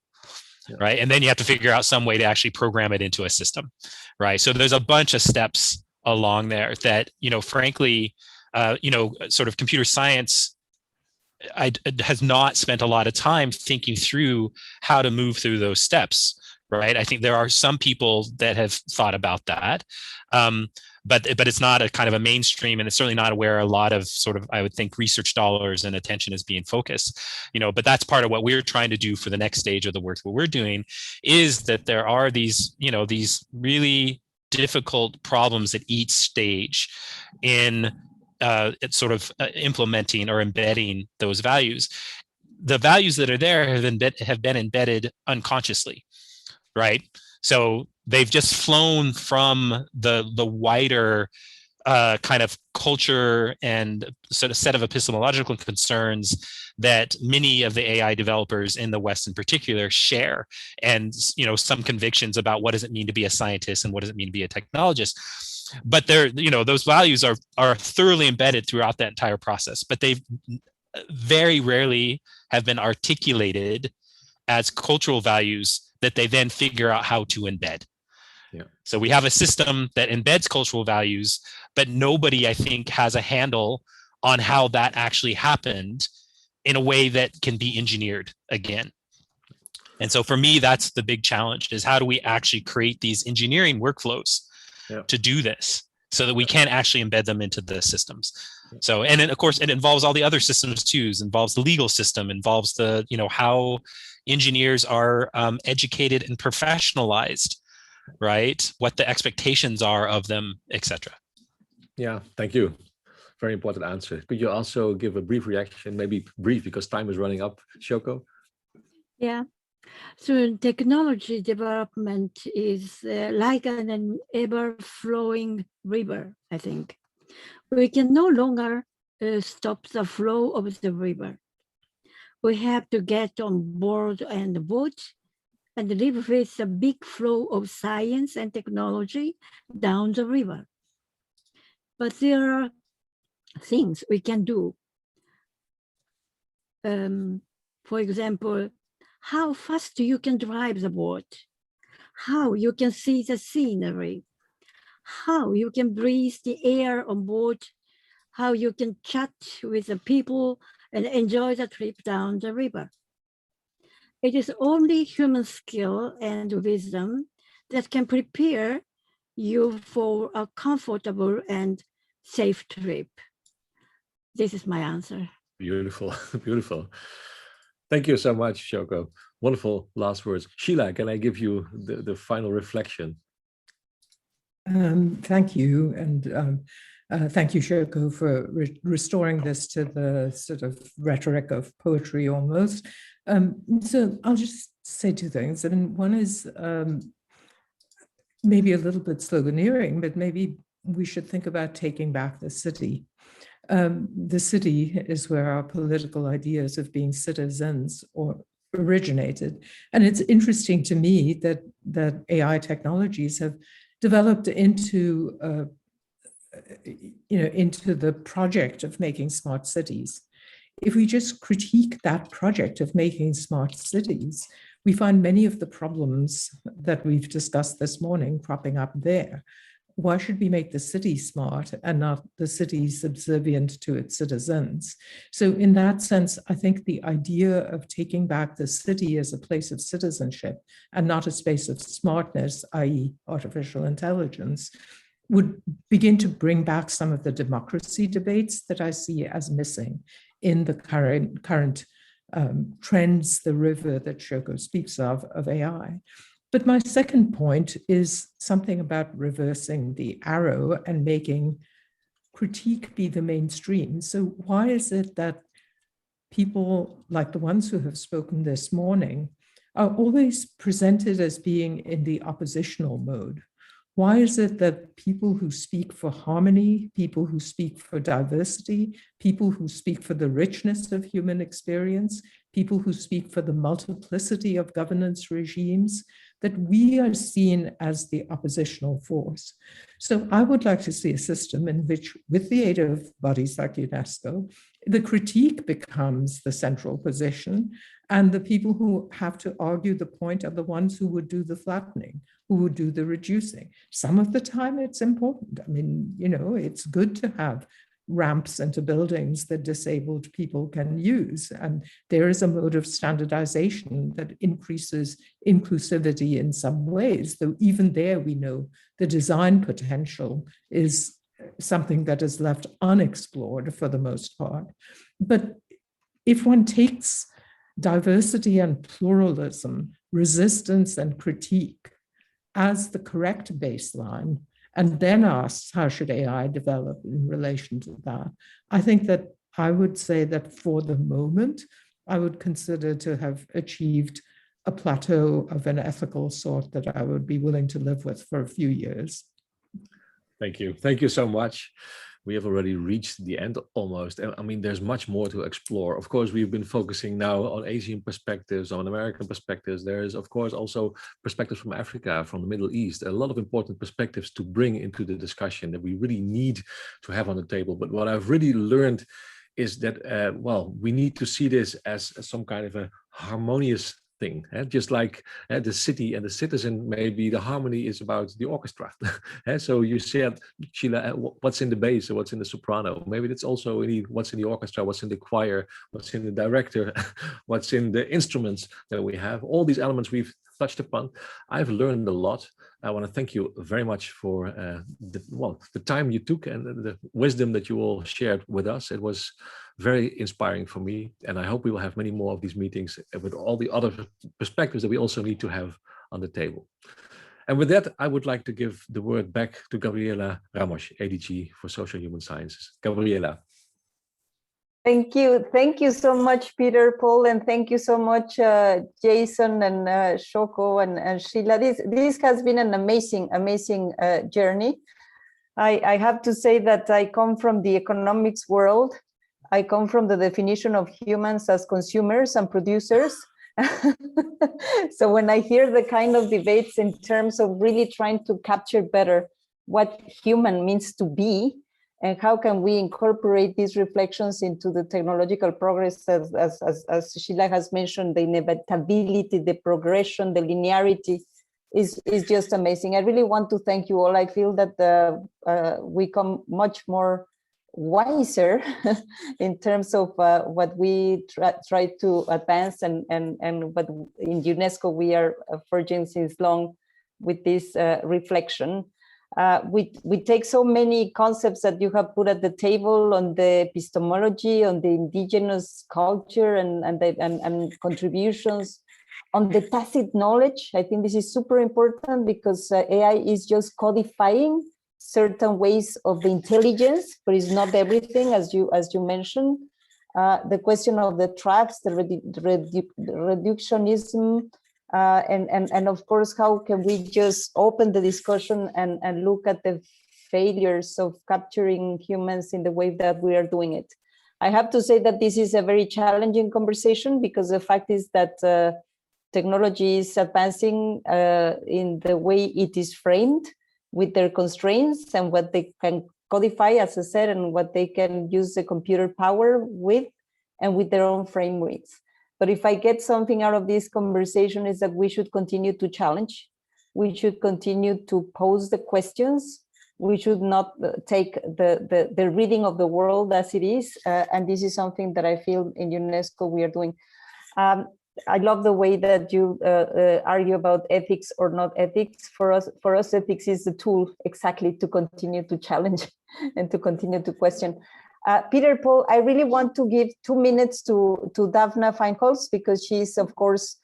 Speaker 6: Yeah. Right. And then you have to figure out some way to actually program it into a system. Right. So there's a bunch of steps along there that, frankly, sort of computer science has not spent a lot of time thinking through how to move through those steps. Right. I think there are some people that have thought about that. But it's not a kind of a mainstream, and it's certainly not where a lot of sort of, I would think, research dollars and attention is being focused, but that's part of what we're trying to do for the next stage of the work. What we're doing is that there are these, these really difficult problems at each stage in sort of implementing or embedding those values. The values that are there have been embedded unconsciously, right? So they've just flown from the wider kind of culture and sort of set of epistemological concerns that many of the AI developers in the West in particular share, and some convictions about what does it mean to be a scientist and what does it mean to be a technologist. But they're, those values are thoroughly embedded throughout that entire process, but they've very rarely have been articulated as cultural values that they then figure out how to embed.
Speaker 3: Yeah.
Speaker 6: So we have a system that embeds cultural values, but nobody, I think, has a handle on how that actually happened in a way that can be engineered again. And so for me, that's the big challenge, is how do we actually create these engineering workflows to do this so that we can actually embed them into the systems. So, and then of course, it involves all the other systems too. It involves the legal system, involves the, how engineers are educated and professionalized, right? What the expectations are of them, etc.
Speaker 3: Yeah, thank you. Very important answer. Could you also give a brief reaction, maybe brief because time is running up, Shoko?
Speaker 5: Yeah. So technology development is like an ever-flowing river, I think. We can no longer stop the flow of the river. We have to get on board and vote and live with the big flow of science and technology down the river. But there are things we can do. For example, how fast you can drive the boat, how you can see the scenery, how you can breathe the air on board, how you can chat with the people and enjoy the trip down the river. It is only human skill and wisdom that can prepare you for a comfortable and safe trip. This is my answer.
Speaker 3: Beautiful, beautiful. Thank you so much, Shoko. Wonderful last words. Sheila, can I give you the final reflection?
Speaker 4: Thank you. And thank you, Shoko, for restoring this to the sort of rhetoric of poetry almost. So I'll just say two things. And one is maybe a little bit sloganeering, but maybe we should think about taking back the city. The city is where our political ideas of being citizens originated. And it's interesting to me that AI technologies have developed into the project of making smart cities. If we just critique that project of making smart cities, we find many of the problems that we've discussed this morning cropping up there. Why should we make the city smart and not the city subservient to its citizens? So in that sense, I think the idea of taking back the city as a place of citizenship and not a space of smartness, i.e. artificial intelligence, would begin to bring back some of the democracy debates that I see as missing in the current trends, the river that Shoko speaks of AI. But my second point is something about reversing the arrow and making critique be the mainstream. So why is it that people like the ones who have spoken this morning are always presented as being in the oppositional mode? Why is it that people who speak for harmony, people who speak for diversity, people who speak for the richness of human experience, people who speak for the multiplicity of governance regimes, that we are seen as the oppositional force? So I would like to see a system in which, with the aid of bodies like UNESCO, the critique becomes the central position, and the people who have to argue the point are the ones who would do the flattening, who would do the reducing. Some of the time it's important. I mean, it's good to have ramps into buildings that disabled people can use. And there is a mode of standardization that increases inclusivity in some ways, though even there we know the design potential is something that is left unexplored for the most part. But if one takes diversity and pluralism, resistance and critique as the correct baseline, and then asks how should AI develop in relation to that, I think that I would say that for the moment, I would consider to have achieved a plateau of an ethical sort that I would be willing to live with for a few years.
Speaker 3: Thank you. Thank you so much. We have already reached the end almost. I mean, there's much more to explore. Of course, we've been focusing now on Asian perspectives, on American perspectives. There is, of course, also perspectives from Africa, from the Middle East, a lot of important perspectives to bring into the discussion that we really need to have on the table. But what I've really learned is that, well, we need to see this as some kind of a harmonious thing, just like the city and the citizen, maybe the harmony is about the orchestra. So you said, Sheila, what's in the bass or what's in the soprano? Maybe it's also what's in the orchestra, what's in the choir, what's in the director, what's in the instruments that we have. All these elements we've touched upon. I've learned a lot. I want to thank you very much for the time you took and the wisdom that you all shared with us. It was very inspiring for me, and I hope we will have many more of these meetings with all the other perspectives that we also need to have on the table. And with that, I would like to give the word back to Gabriela Ramos, ADG for Social Human Sciences. Gabriela.
Speaker 1: Thank you. Thank you so much, Peter, Paul, and thank you so much, Jason and Shoko and Sheila. This has been an amazing journey. I have to say that I come from the economics world. I come from the definition of humans as consumers and producers. So when I hear the kind of debates in terms of really trying to capture better what human means to be, and how can we incorporate these reflections into the technological progress, as Sheila has mentioned, the inevitability, the progression, the linearity is just amazing. I really want to thank you all. I feel that we come much more wiser in terms of what we try to advance and what in UNESCO we are forging since long with this reflection. We take so many concepts that you have put at the table on the epistemology, on the indigenous culture and contributions, on the tacit knowledge. I think this is super important because AI is just codifying certain ways of the intelligence, but it's not everything, as you mentioned. The question of the traps, the reductionism, and of course, how can we just open the discussion and look at the failures of capturing humans in the way that we are doing it. I have to say that this is a very challenging conversation because the fact is that technology is advancing in the way it is framed, with their constraints and what they can codify, as I said, and what they can use the computer power with, and with their own frameworks. But if I get something out of this conversation is that we should continue to challenge. We should continue to pose the questions. We should not take the reading of the world as it is. And this is something that I feel in UNESCO we are doing. I love the way that you argue about ethics or not ethics. For us, ethics is the tool exactly to continue to challenge and to continue to question. Peter, Paul, I really want to give 2 minutes to Daphne Feinholz because she's, of course,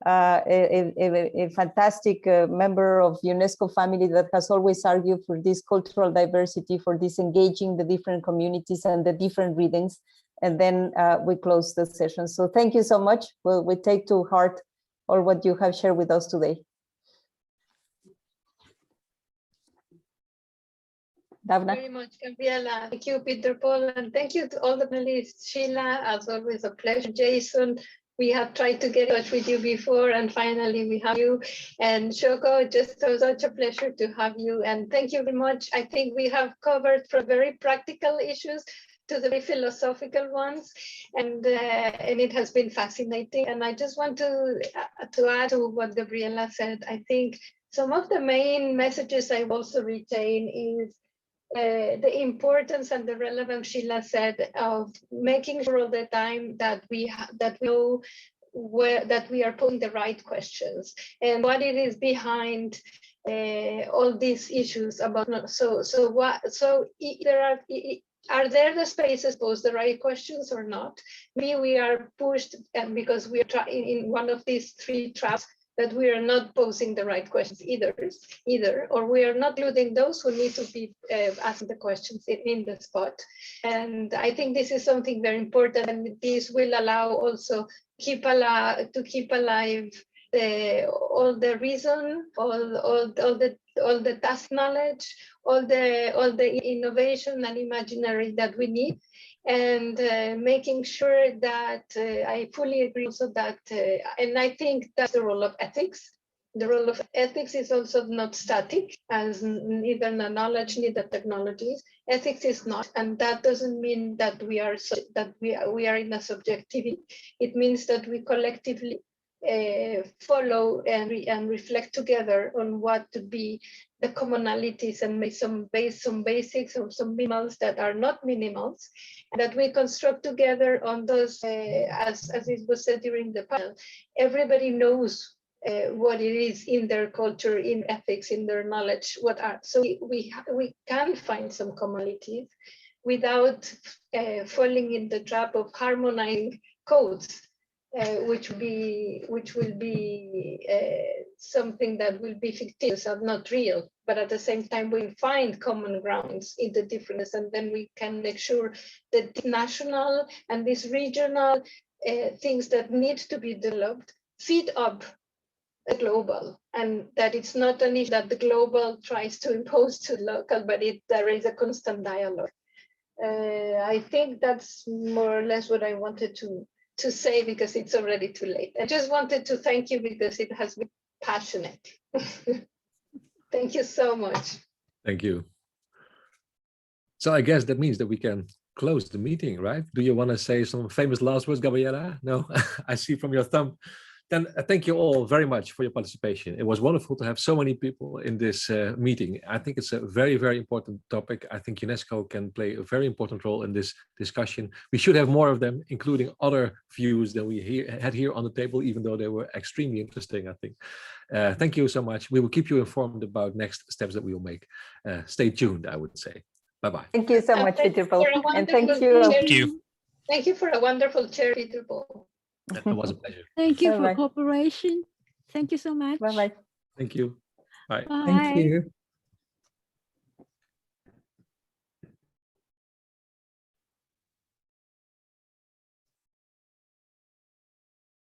Speaker 1: a fantastic member of UNESCO family that has always argued for this cultural diversity, for disengaging the different communities and the different readings. And then we close the session. So thank you so much. We take to heart all what you have shared with us today. Daphne.
Speaker 7: Very much, Gabriela. Thank you, Peter, Paul, and thank you to all the panelists. Sheila, as always, a pleasure. Jason, we have tried to get in touch with you before, and finally we have you. And Shoko, just such a pleasure to have you. And thank you very much. I think we have covered from very practical issues to the very philosophical ones, and it has been fascinating. And I just want to add to what Gabriela said. I think some of the main messages I also retain is the importance and the relevance, Sheila said, of making sure all the time that we know that we are putting the right questions and what it is behind all these issues about. Are there the spaces pose the right questions or not? Maybe we are pushed because we are in one of these 3 traps that we are not posing the right questions either, or we are not including those who need to be asking the questions in the spot. And I think this is something very important, and this will allow also to keep alive the reason, all the task knowledge, all the innovation and imaginary that we need, and making sure that I fully agree also that, and I think that's the role of ethics. The role of ethics is also not static, as neither the knowledge, neither technologies. Ethics is not, and that doesn't mean that we are in a subjectivity. It means that we collectively follow and reflect together on what to be the commonalities and make some basics or some minimals that are not minimals, and that we construct together on those, as it was said during the panel. Everybody knows what it is in their culture, in ethics, in their knowledge, so we can find some commonalities without falling in the trap of harmonizing codes, which will be something that will be fictitious and not real, but at the same time we find common grounds in the differences, and then we can make sure that the national and these regional things that need to be developed feed up the global, and that it's not an issue that the global tries to impose to local, but there is a constant dialogue. I think that's more or less what I wanted to say, because it's already too late. I just wanted to thank you because it has been passionate. Thank you so much.
Speaker 3: Thank you. So I guess that means that we can close the meeting, right? Do you want to say some famous last words, Gabriela? No, I see from your thumb. Then thank you all very much for your participation. It was wonderful to have so many people in this meeting. I think it's a very, very important topic. I think UNESCO can play a very important role in this discussion. We should have more of them, including other views than we had here on the table, even though they were extremely interesting, I think. Thank you so much. We will keep you informed about next steps that we will make. Stay tuned, I would say. Bye-bye.
Speaker 1: Thank you so much, Peter Paul. And thank
Speaker 7: you. Thank you for a wonderful chair, Peter Paul.
Speaker 3: It was a pleasure.
Speaker 5: Thank you for cooperation. Thank you so much.
Speaker 1: Bye-bye.
Speaker 3: Thank you. Bye.
Speaker 4: Thank you.